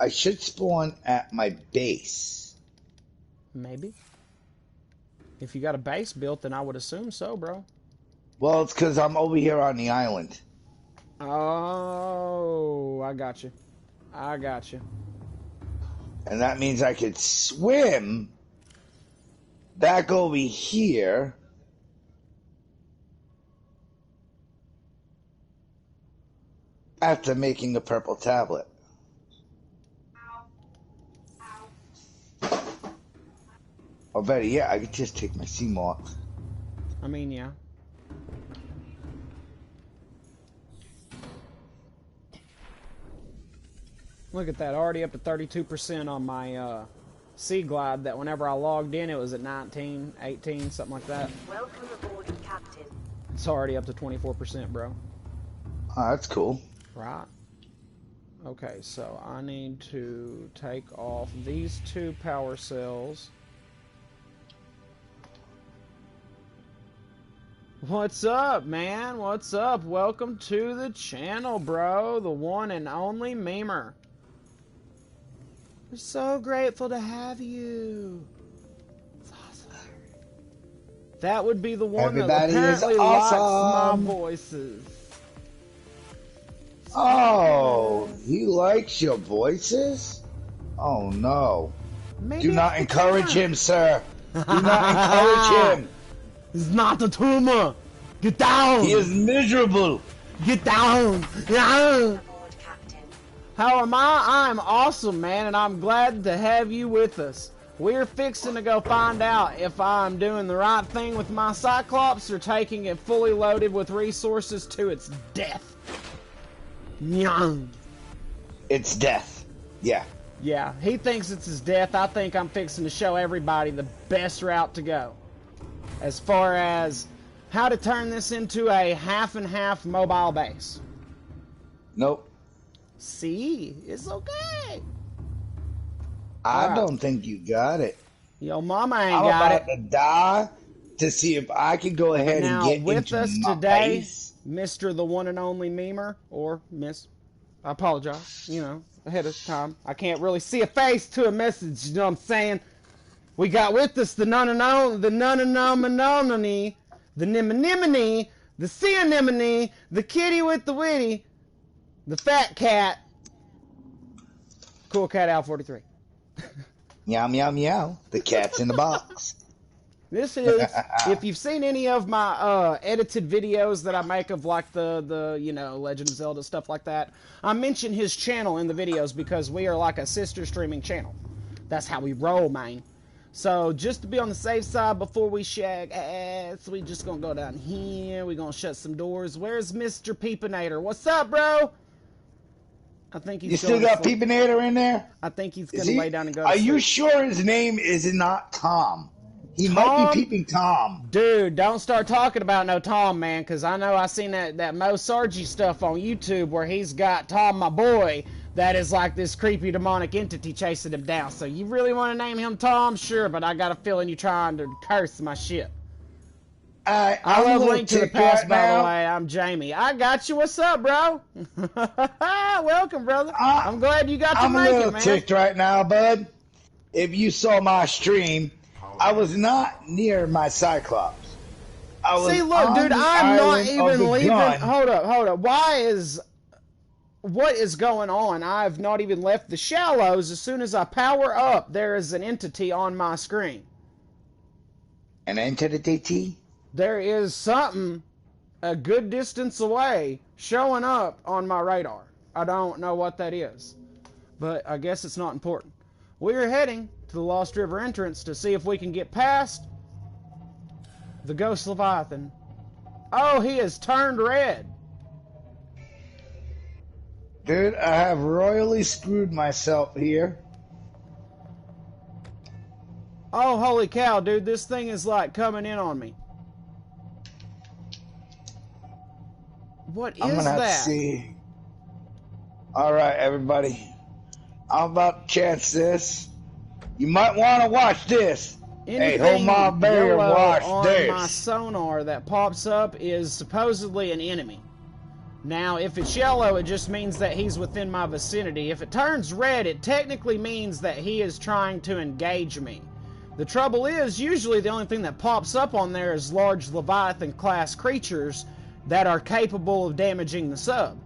[SPEAKER 2] I should spawn at my base.
[SPEAKER 1] Maybe. If you got a base built, then I would assume so, bro.
[SPEAKER 2] Well, it's because I'm over here on the island.
[SPEAKER 1] Oh, I got you. I got you.
[SPEAKER 2] And that means I could swim back over here. After making a purple tablet. Or better yet, I could just take my sea mark.
[SPEAKER 1] I mean, yeah. Look at that, already up to 32% on my Sea Glide, that whenever I logged in, it was at 19, 18, something like that.
[SPEAKER 4] Welcome aboard, Captain.
[SPEAKER 1] It's already up to 24%, bro.
[SPEAKER 2] Oh, that's cool.
[SPEAKER 1] Right. Okay, so I need to take off these 2 power cells. What's up, man? What's up? Welcome to the channel, bro. The one and only Memer. We're so grateful to have you. It's awesome. That would be the one
[SPEAKER 2] Everybody
[SPEAKER 1] that
[SPEAKER 2] is
[SPEAKER 1] apparently likes
[SPEAKER 2] awesome.
[SPEAKER 1] my voices.
[SPEAKER 2] Oh, he likes your voices? Oh, no.
[SPEAKER 1] Maybe
[SPEAKER 2] Do not
[SPEAKER 1] it's the
[SPEAKER 2] encourage
[SPEAKER 1] tumor.
[SPEAKER 2] him, sir. Do not encourage him.
[SPEAKER 1] It's not a tumor. Get down.
[SPEAKER 2] He is miserable.
[SPEAKER 1] Get down. Yeah.
[SPEAKER 4] Aboard, Captain.
[SPEAKER 1] How am I? I'm awesome, man, and I'm glad to have you with us. We're fixing to go find out if I'm doing the right thing with my Cyclops or taking it fully loaded with resources to its death. Nyang.
[SPEAKER 2] It's death. Yeah.
[SPEAKER 1] Yeah, he thinks it's his death. I think I'm fixing to show everybody the best route to go. As far as how to turn this into a half-and-half mobile base.
[SPEAKER 2] Nope.
[SPEAKER 1] See? It's okay.
[SPEAKER 2] I
[SPEAKER 1] Alright.
[SPEAKER 2] don't think you got it.
[SPEAKER 1] Yo, mama ain't
[SPEAKER 2] I'm
[SPEAKER 1] got
[SPEAKER 2] about
[SPEAKER 1] it.
[SPEAKER 2] to die to see if I can go ahead
[SPEAKER 1] Now,
[SPEAKER 2] and get
[SPEAKER 1] with
[SPEAKER 2] into
[SPEAKER 1] us
[SPEAKER 2] my
[SPEAKER 1] today,
[SPEAKER 2] base.
[SPEAKER 1] Mr. the one and only Memer, or Miss, I apologize, you know, ahead of time. I can't really see a face to a message, you know what I'm saying? We got with us the nunanoni, the nunanomanoni, the nimini, the sea anemone, the kitty with the witty, the fat cat, Cool Cat Al 43.
[SPEAKER 2] Meow, meow, meow. The cat's in the box.
[SPEAKER 1] This is, if you've seen any of my edited videos that I make of like the you know, Legend of Zelda, stuff like that, I mention his channel in the videos because we are like a sister streaming channel. That's how we roll, man. So just to be on the safe side before we shag ass, we just gonna go down here. We gonna shut some doors. Where's Mr. Peepinator? What's up, bro? I think he's
[SPEAKER 2] You still got Peepinator in there?
[SPEAKER 1] I think he's gonna lay down and go to
[SPEAKER 2] Are
[SPEAKER 1] sleep.
[SPEAKER 2] you sure his name is not Tom? He might be peeping Tom.
[SPEAKER 1] Dude, don't start talking about no Tom, man, because I know I seen that Mo Sargi stuff on YouTube where he's got Tom, my boy, that is like this creepy demonic entity chasing him down. So you really want to name him Tom? Sure, but I got a feeling you're trying to curse my shit. I love Link to the Past, by the way. I'm Jamie. I got you. What's up, bro? Welcome, brother. I'm glad you got to make it, man.
[SPEAKER 2] I'm a little ticked right now, bud. If you saw my stream, I was not near my Cyclops.
[SPEAKER 1] See, look, dude, I'm not even leaving. Hold up. What is going on? I've not even left the shallows. As soon as I power up, there is an entity on my screen.
[SPEAKER 2] An entity?
[SPEAKER 1] There is something a good distance away showing up on my radar. I don't know what that is, but I guess it's not important. We're heading to the Lost River entrance to see if we can get past the Ghost Leviathan. Oh, he has turned red.
[SPEAKER 2] Dude, I have royally screwed myself here.
[SPEAKER 1] Oh, holy cow, dude. This thing is like coming in on me. What is
[SPEAKER 2] I'm gonna have
[SPEAKER 1] that?
[SPEAKER 2] to see. Alright, everybody. I'm about to chance this. You might want to watch this.
[SPEAKER 1] Anything
[SPEAKER 2] hey, hold my bear and watch
[SPEAKER 1] on
[SPEAKER 2] this.
[SPEAKER 1] My sonar that pops up is supposedly an enemy. Now, if it's yellow, it just means that he's within my vicinity. If it turns red, it technically means that he is trying to engage me. The trouble is, usually the only thing that pops up on there is large Leviathan-class creatures that are capable of damaging the sub.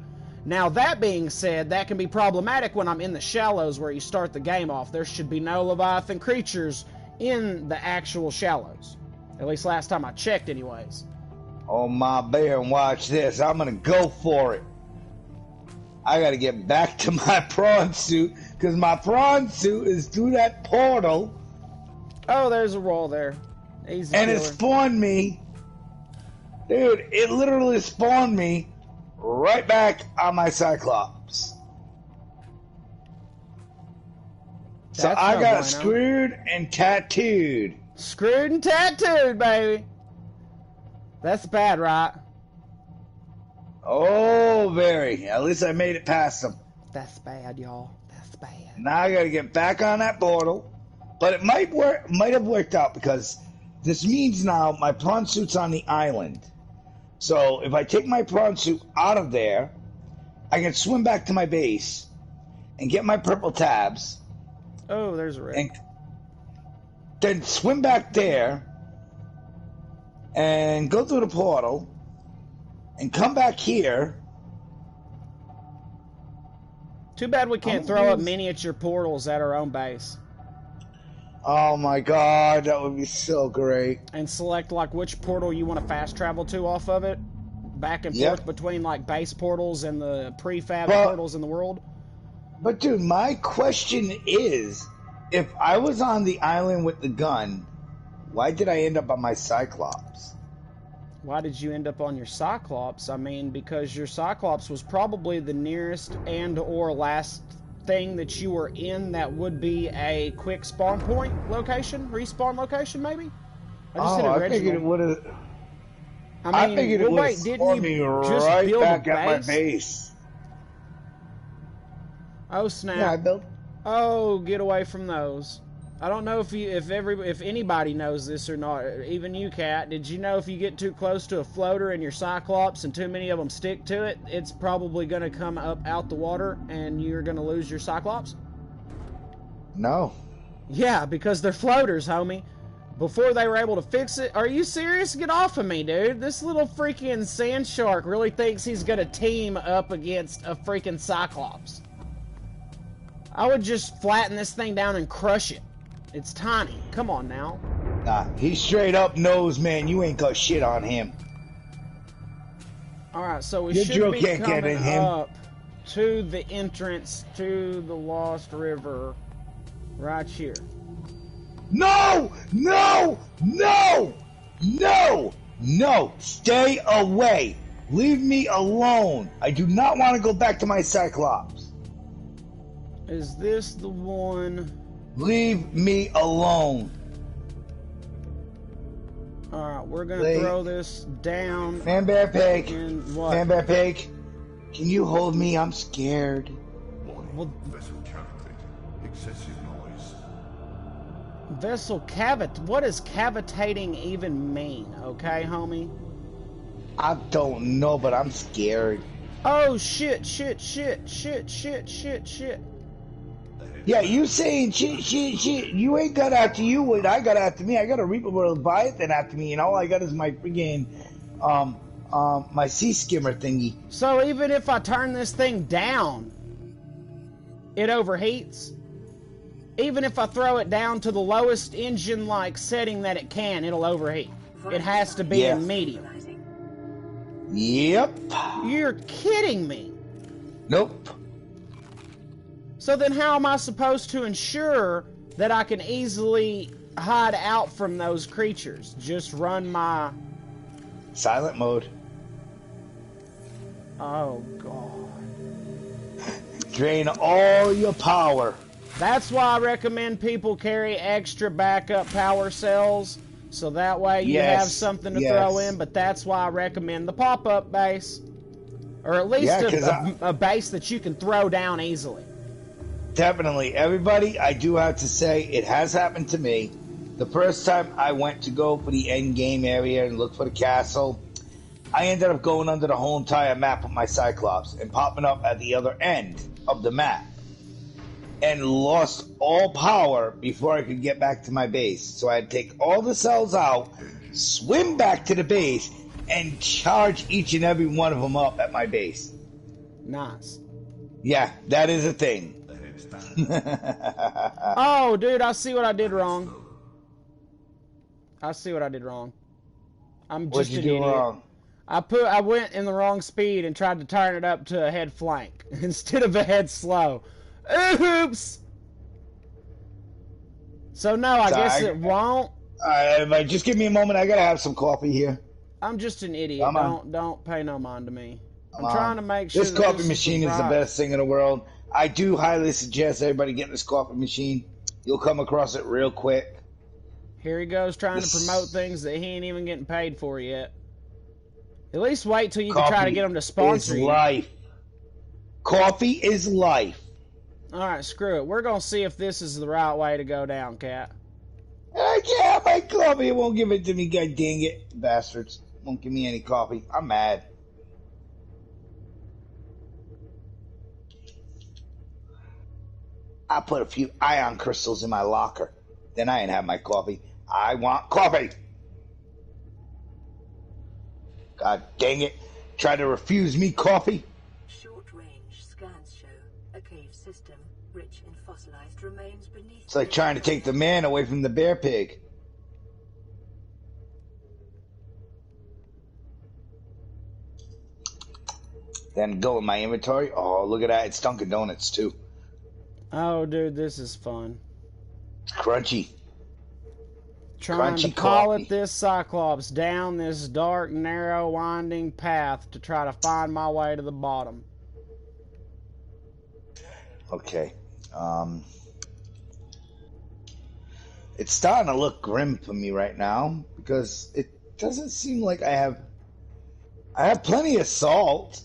[SPEAKER 1] Now, that being said, that can be problematic when I'm in the shallows where you start the game off. There should be no Leviathan creatures in the actual shallows. At least last time I checked, anyways.
[SPEAKER 2] Oh, my bear, and watch this. I'm gonna go for it. I gotta get back to my prawn suit, because my prawn suit is through that portal.
[SPEAKER 1] Oh, there's a roll there. Easy
[SPEAKER 2] and
[SPEAKER 1] killer.
[SPEAKER 2] It spawned me. Dude, it literally spawned me right back on my Cyclops. So I got screwed and tattooed.
[SPEAKER 1] Screwed and tattooed, baby. That's bad, right?
[SPEAKER 2] Oh, very. At least I made it past them.
[SPEAKER 1] That's bad, y'all. That's bad.
[SPEAKER 2] Now I gotta get back on that portal. But it might have worked out because this means now my prawn suit's on the island. So if I take my prawn suit out of there, I can swim back to my base and get my purple tabs.
[SPEAKER 1] Oh, there's a red.
[SPEAKER 2] And then swim back there and go through the portal and come back here.
[SPEAKER 1] Too bad we can't throw up miniature portals at our own base.
[SPEAKER 2] Oh my god, that would be so great.
[SPEAKER 1] And select like which portal you want to fast travel to off of it. Back and forth between like base portals and the prefab portals in the world.
[SPEAKER 2] But dude, my question is, if I was on the island with the gun, why did I end up on my Cyclops?
[SPEAKER 1] Why did you end up on your Cyclops? I mean, because your Cyclops was probably the nearest and or last thing that you were in that would be a quick spawn point location, respawn location, maybe.
[SPEAKER 2] I figured it would have.
[SPEAKER 1] I figured it would have spawned me right back at my
[SPEAKER 2] base.
[SPEAKER 1] Oh snap!
[SPEAKER 2] Yeah, I built.
[SPEAKER 1] Oh, get away from those. I don't know if anybody knows this or not. Even you, Cat. Did you know if you get too close to a floater in your Cyclops and too many of them stick to it, it's probably going to come up out the water and you're going to lose your Cyclops?
[SPEAKER 2] No.
[SPEAKER 1] Yeah, because they're floaters, homie. Before they were able to fix it. Are you serious? Get off of me, dude. This little freaking sand shark really thinks he's going to team up against a freaking Cyclops. I would just flatten this thing down and crush it. It's tiny. Come on now.
[SPEAKER 2] Nah, he straight up knows, man, you ain't got shit on him.
[SPEAKER 1] Alright, so we should be coming up to the entrance to the Lost River Right here.
[SPEAKER 2] No! No! No! No! No! Stay away! Leave me alone! I do not want to go back to my Cyclops.
[SPEAKER 1] Is this the one?
[SPEAKER 2] Leave me alone.
[SPEAKER 1] Alright, we're gonna throw this down.
[SPEAKER 2] Fanbear Pig.
[SPEAKER 1] In what?
[SPEAKER 2] Fanbear Pig. Can you hold me? I'm scared.
[SPEAKER 1] Well,
[SPEAKER 3] Vessel cavitating. Excessive noise.
[SPEAKER 1] vessel what does cavitating even mean? Okay, homie?
[SPEAKER 2] I don't know, but I'm scared.
[SPEAKER 1] Oh, shit.
[SPEAKER 2] Yeah, you saying shit. You ain't got after you what I got after me. I got a Reaper with a Leviathan after me, and all I got is my freaking, my sea skimmer thingy.
[SPEAKER 1] So even if I turn this thing down, it overheats? Even if I throw it down to the lowest engine-like setting that it can, it'll overheat. It has to be in medium.
[SPEAKER 2] Yep.
[SPEAKER 1] You're kidding me.
[SPEAKER 2] Nope.
[SPEAKER 1] So then how am I supposed to ensure that I can easily hide out from those creatures? Just run my...
[SPEAKER 2] Silent mode.
[SPEAKER 1] Oh, God.
[SPEAKER 2] Drain all your power.
[SPEAKER 1] That's why I recommend people carry extra backup power cells, so that way you have something to throw in, but that's why I recommend the pop-up base. Or at least a base that you can throw down easily.
[SPEAKER 2] Definitely. Everybody, I do have to say, it has happened to me. The first time I went to go for the end game area and look for the castle, I ended up going under the whole entire map with my Cyclops and popping up at the other end of the map. And lost all power before I could get back to my base. So I had to take all the cells out, swim back to the base, and charge each and every one of them up at my base.
[SPEAKER 1] Nice.
[SPEAKER 2] Yeah, that is a thing.
[SPEAKER 1] Oh, dude, I see what I did wrong. I'm just
[SPEAKER 2] What'd you
[SPEAKER 1] an
[SPEAKER 2] do
[SPEAKER 1] idiot.
[SPEAKER 2] wrong?
[SPEAKER 1] I went in the wrong speed and tried to turn it up to a head flank instead of a head slow. Oops! So no, I guess it won't.
[SPEAKER 2] Just give me a moment. I gotta have some coffee here.
[SPEAKER 1] I'm just an idiot. Don't pay no mind to me. I'm trying to make sure
[SPEAKER 2] this coffee machine is the best thing in the world. I do highly suggest everybody get this coffee machine. You'll come across it real quick.
[SPEAKER 1] Here he goes trying to promote things that he ain't even getting paid for yet. At least wait till you can try to get him to sponsor you.
[SPEAKER 2] Life. Coffee is life.
[SPEAKER 1] Alright, screw it. We're going to see if this is the right way to go down, Cat.
[SPEAKER 2] I can't have my coffee. It won't give it to me. God dang it. Bastards. Won't give me any coffee. I'm mad. I put a few ion crystals in my locker. Then I ain't have my coffee. I want coffee. God dang it. Try to refuse me coffee.
[SPEAKER 4] Short-range scans show a cave system rich in fossilized remains beneath...
[SPEAKER 2] It's like trying to take the man away from the bear pig. Then go in my inventory. Oh, look at that. It's Dunkin' Donuts, too.
[SPEAKER 1] Oh, dude, this is fun.
[SPEAKER 2] It's crunchy.
[SPEAKER 1] Trying to pilot this Cyclops down this dark, narrow, winding path to try to find my way to the bottom.
[SPEAKER 2] Okay. It's starting to look grim for me right now because it doesn't seem like I have plenty of salt.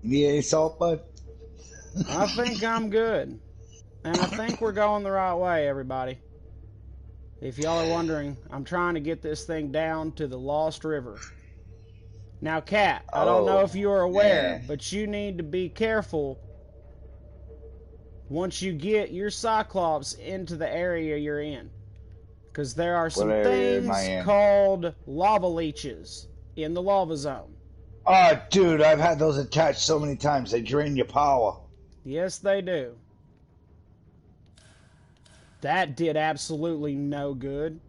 [SPEAKER 2] You need any salt, bud?
[SPEAKER 1] I think I'm good. And I think we're going the right way, everybody. If y'all are wondering, I'm trying to get this thing down to the Lost River. Now, Cat, I don't know if you are aware, but you need to be careful once you get your Cyclops into the area you're in. Because there are some things called lava leeches in the lava zone.
[SPEAKER 2] Oh, dude, I've had those attached so many times. They drain your power.
[SPEAKER 1] Yes, they do. That did absolutely no good.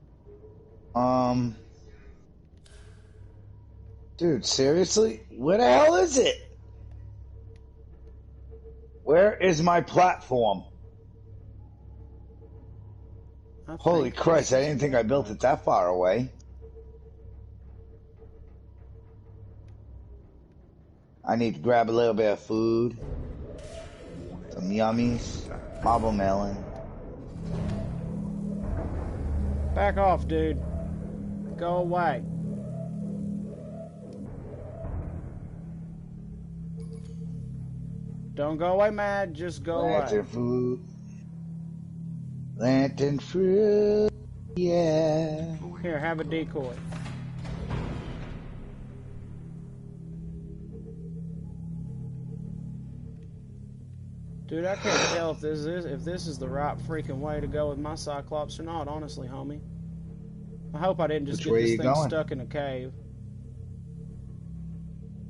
[SPEAKER 2] Dude, seriously? Where the hell is it? Where is my platform? Holy Christ, I didn't think I built it that far away. I need to grab a little bit of food. Some yummies. Marble melon.
[SPEAKER 1] Back off, dude. Go away. Don't go away, mad. Just go
[SPEAKER 2] Lantern
[SPEAKER 1] away.
[SPEAKER 2] fruit. Lantern fruit. Yeah.
[SPEAKER 1] Here, have a decoy. Dude, I can't tell if this is the right freaking way to go with my Cyclops or not, honestly, homie. I hope I didn't just get this thing stuck in a cave.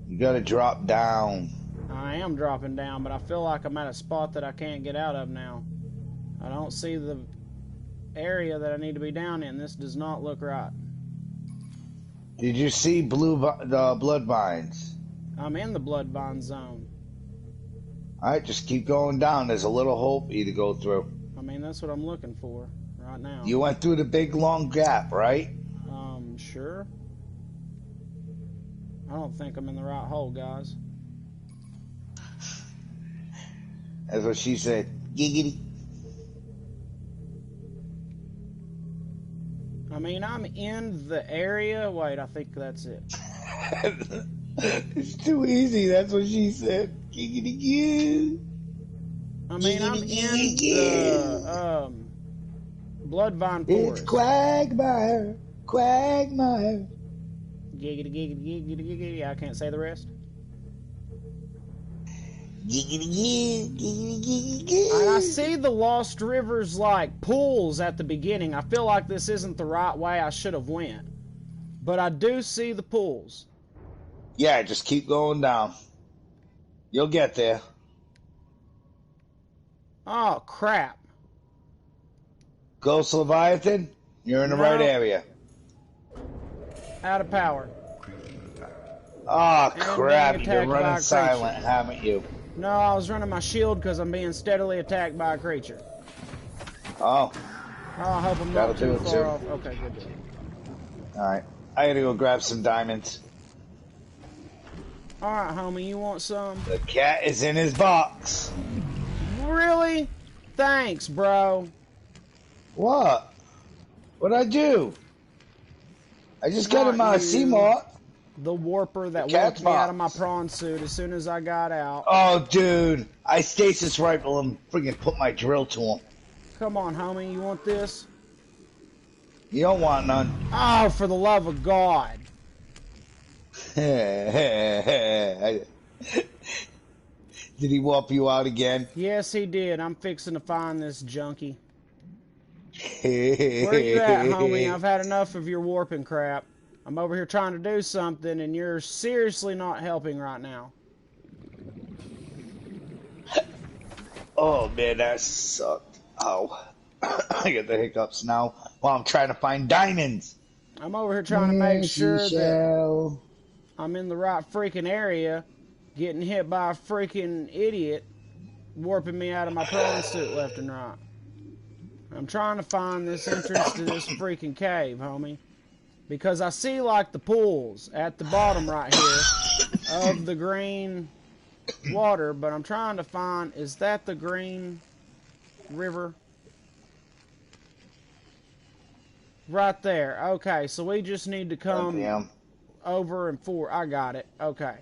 [SPEAKER 2] You gotta drop down.
[SPEAKER 1] I am dropping down, but I feel like I'm at a spot that I can't get out of now. I don't see the area that I need to be down in. This does not look right.
[SPEAKER 2] Did you see the blood vines?
[SPEAKER 1] I'm in the bloodvine zone.
[SPEAKER 2] Alright, just keep going down. There's a little hole for you to go through.
[SPEAKER 1] I mean, that's what I'm looking for right now.
[SPEAKER 2] You went through the big long gap, right?
[SPEAKER 1] Sure. I don't think I'm in the right hole, guys.
[SPEAKER 2] That's what she said. Giggity.
[SPEAKER 1] I mean, I'm in the area. Wait, I think that's it.
[SPEAKER 2] It's too easy. That's what she said. Giggity goo.
[SPEAKER 1] I mean, I'm in the bloodvine forest.
[SPEAKER 2] It's Quagmire. Quagmire.
[SPEAKER 1] Giggity, giggity, giggity, giggity. I can't say the rest.
[SPEAKER 2] Giggity goo. Giggity giggity
[SPEAKER 1] And I
[SPEAKER 2] goo.
[SPEAKER 1] see the Lost Rivers, like, pools at the beginning. I feel like this isn't the right way I should have went. But I do see the pools.
[SPEAKER 2] Yeah, just keep going down. You'll get there.
[SPEAKER 1] Oh, crap.
[SPEAKER 2] Ghost Leviathan, you're in the right area.
[SPEAKER 1] Out of power.
[SPEAKER 2] Oh,
[SPEAKER 1] being
[SPEAKER 2] crap.
[SPEAKER 1] attacked
[SPEAKER 2] You're
[SPEAKER 1] by a
[SPEAKER 2] running silent,
[SPEAKER 1] creature.
[SPEAKER 2] haven't you?
[SPEAKER 1] No, I was running my shield because I'm being steadily attacked by a creature.
[SPEAKER 2] Oh,
[SPEAKER 1] Oh, I hope I'm
[SPEAKER 2] That'll
[SPEAKER 1] not
[SPEAKER 2] do
[SPEAKER 1] too
[SPEAKER 2] it,
[SPEAKER 1] far
[SPEAKER 2] too.
[SPEAKER 1] off. Okay, good deal.
[SPEAKER 2] alright. I gotta go grab some diamonds.
[SPEAKER 1] Alright, homie, you want some?
[SPEAKER 2] The cat is in his box.
[SPEAKER 1] Really? Thanks, bro.
[SPEAKER 2] What? What'd I do? I just got him out of
[SPEAKER 1] you.
[SPEAKER 2] Seymour.
[SPEAKER 1] The warper that
[SPEAKER 2] The cat's
[SPEAKER 1] warped me out of my
[SPEAKER 2] box.
[SPEAKER 1] prawn suit as soon as I got out.
[SPEAKER 2] Oh, dude. I stasis rifle him, friggin' put my drill to him.
[SPEAKER 1] Come on, homie, you want this?
[SPEAKER 2] You don't want none.
[SPEAKER 1] Oh, for the love of God.
[SPEAKER 2] Did he whoop you out again?
[SPEAKER 1] Yes, he did. I'm fixing to find this junkie. Where you at, homie? I've had enough of your warping crap. I'm over here trying to do something, and you're seriously not helping right now.
[SPEAKER 2] Oh, man, that sucked. Ow. I get the hiccups now while I'm trying to find diamonds.
[SPEAKER 1] I'm over here trying to make sure that
[SPEAKER 2] that...
[SPEAKER 1] I'm in the right freaking area, getting hit by a freaking idiot, warping me out of my prawn suit left and right. I'm trying to find this entrance to this freaking cave, homie. Because I see, like, the pools at the bottom right here of the green water, but I'm trying to find, is that the green river? Right there. Okay, so we just need to come over and forward. I got it. Okay.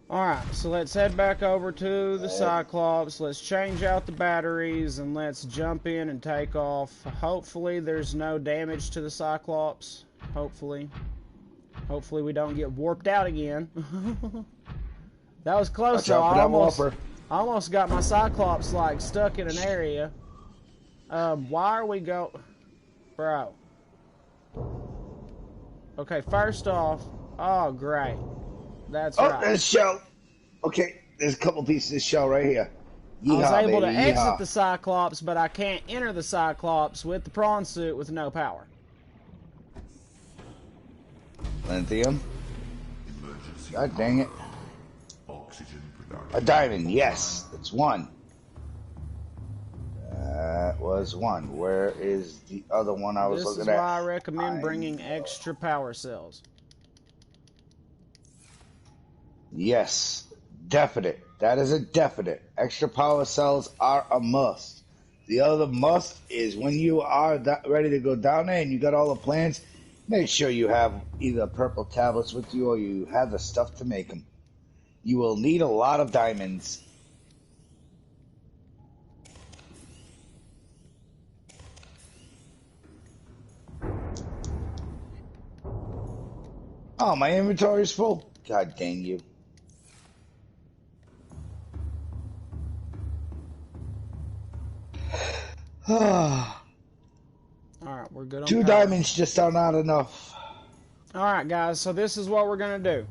[SPEAKER 1] Alright, so let's head back over to the Cyclops. Let's change out the batteries and let's jump in and take off. Hopefully there's no damage to the Cyclops. Hopefully. Hopefully we don't get warped out again. That was close though. I almost got my Cyclops like stuck in an area. Why are we go... Bro. Okay, first off... Oh, great. That's right.
[SPEAKER 2] There's shell. Okay, there's a couple pieces of shell right here. Yeehaw,
[SPEAKER 1] I was able to
[SPEAKER 2] baby,
[SPEAKER 1] exit
[SPEAKER 2] yeehaw.
[SPEAKER 1] the Cyclops, but I can't enter the Cyclops with the prawn suit with no power.
[SPEAKER 2] Lithium.
[SPEAKER 3] Emergency.
[SPEAKER 2] God dang it.
[SPEAKER 3] Oxygen production.
[SPEAKER 2] A diamond, yes. That's one. was one. Where is the other one I was
[SPEAKER 1] This is
[SPEAKER 2] looking
[SPEAKER 1] why
[SPEAKER 2] at?
[SPEAKER 1] I recommend bringing extra power cells.
[SPEAKER 2] Yes, definite. That is a definite. Extra power cells are a must. The other must is when you are ready to go down there and you got all the plans, make sure you have either purple tablets with you or you have the stuff to make them. You will need a lot of diamonds. Oh, my inventory is full. God dang you.
[SPEAKER 1] Alright, we're good on
[SPEAKER 2] Two
[SPEAKER 1] power.
[SPEAKER 2] diamonds just are not enough.
[SPEAKER 1] Alright, guys, so this is what we're going to do.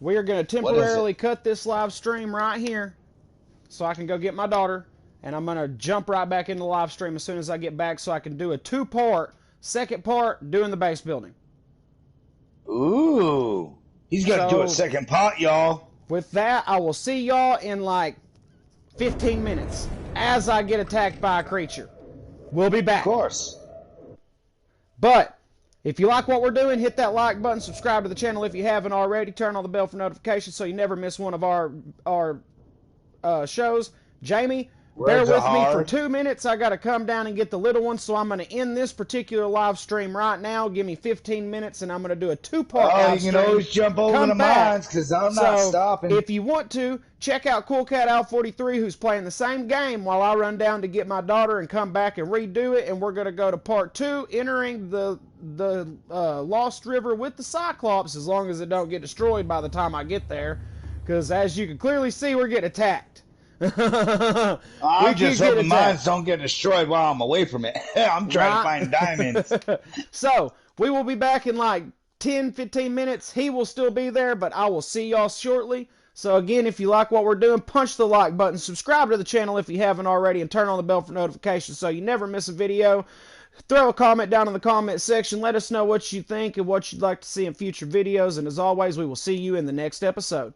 [SPEAKER 1] We are going to temporarily cut this live stream right here so I can go get my daughter, and I'm going to jump right back into the live stream as soon as I get back so I can do a two-part, second part, doing the base building.
[SPEAKER 2] Ooh. He's going to do a second part, y'all.
[SPEAKER 1] With that, I will see y'all in like 15 minutes as I get attacked by a creature. We'll be back.
[SPEAKER 2] Of course.
[SPEAKER 1] But if you like what we're doing, hit that like button, subscribe to the channel if you haven't already, turn on the bell for notifications so you never miss one of our shows. Jamie, bear with me for 2 minutes. I got to come down and get the little one, so I'm going to end this particular live stream right now. Give me 15 minutes, and I'm going to do a two-part live stream.
[SPEAKER 2] You can always jump over to mine, because I'm not stopping.
[SPEAKER 1] If you want to, check out Cool Cat Al 43, who's playing the same game while I run down to get my daughter and come back and redo it, and we're going to go to part 2, entering the Lost River with the Cyclops, as long as it don't get destroyed by the time I get there, because as you can clearly see, we're getting attacked.
[SPEAKER 2] I'm just hoping mines don't get destroyed while I'm away from it. I'm trying to find diamonds.
[SPEAKER 1] So, we will be back in like 10-15 minutes. He will still be there, but I will see y'all shortly. So again, if you like what we're doing, punch the like button, subscribe to the channel if you haven't already, and turn on the bell for notifications so you never miss a video. Throw a comment down in the comment section. Let us know what you think and what you'd like to see in future videos. And as always, we will see you in the next episode.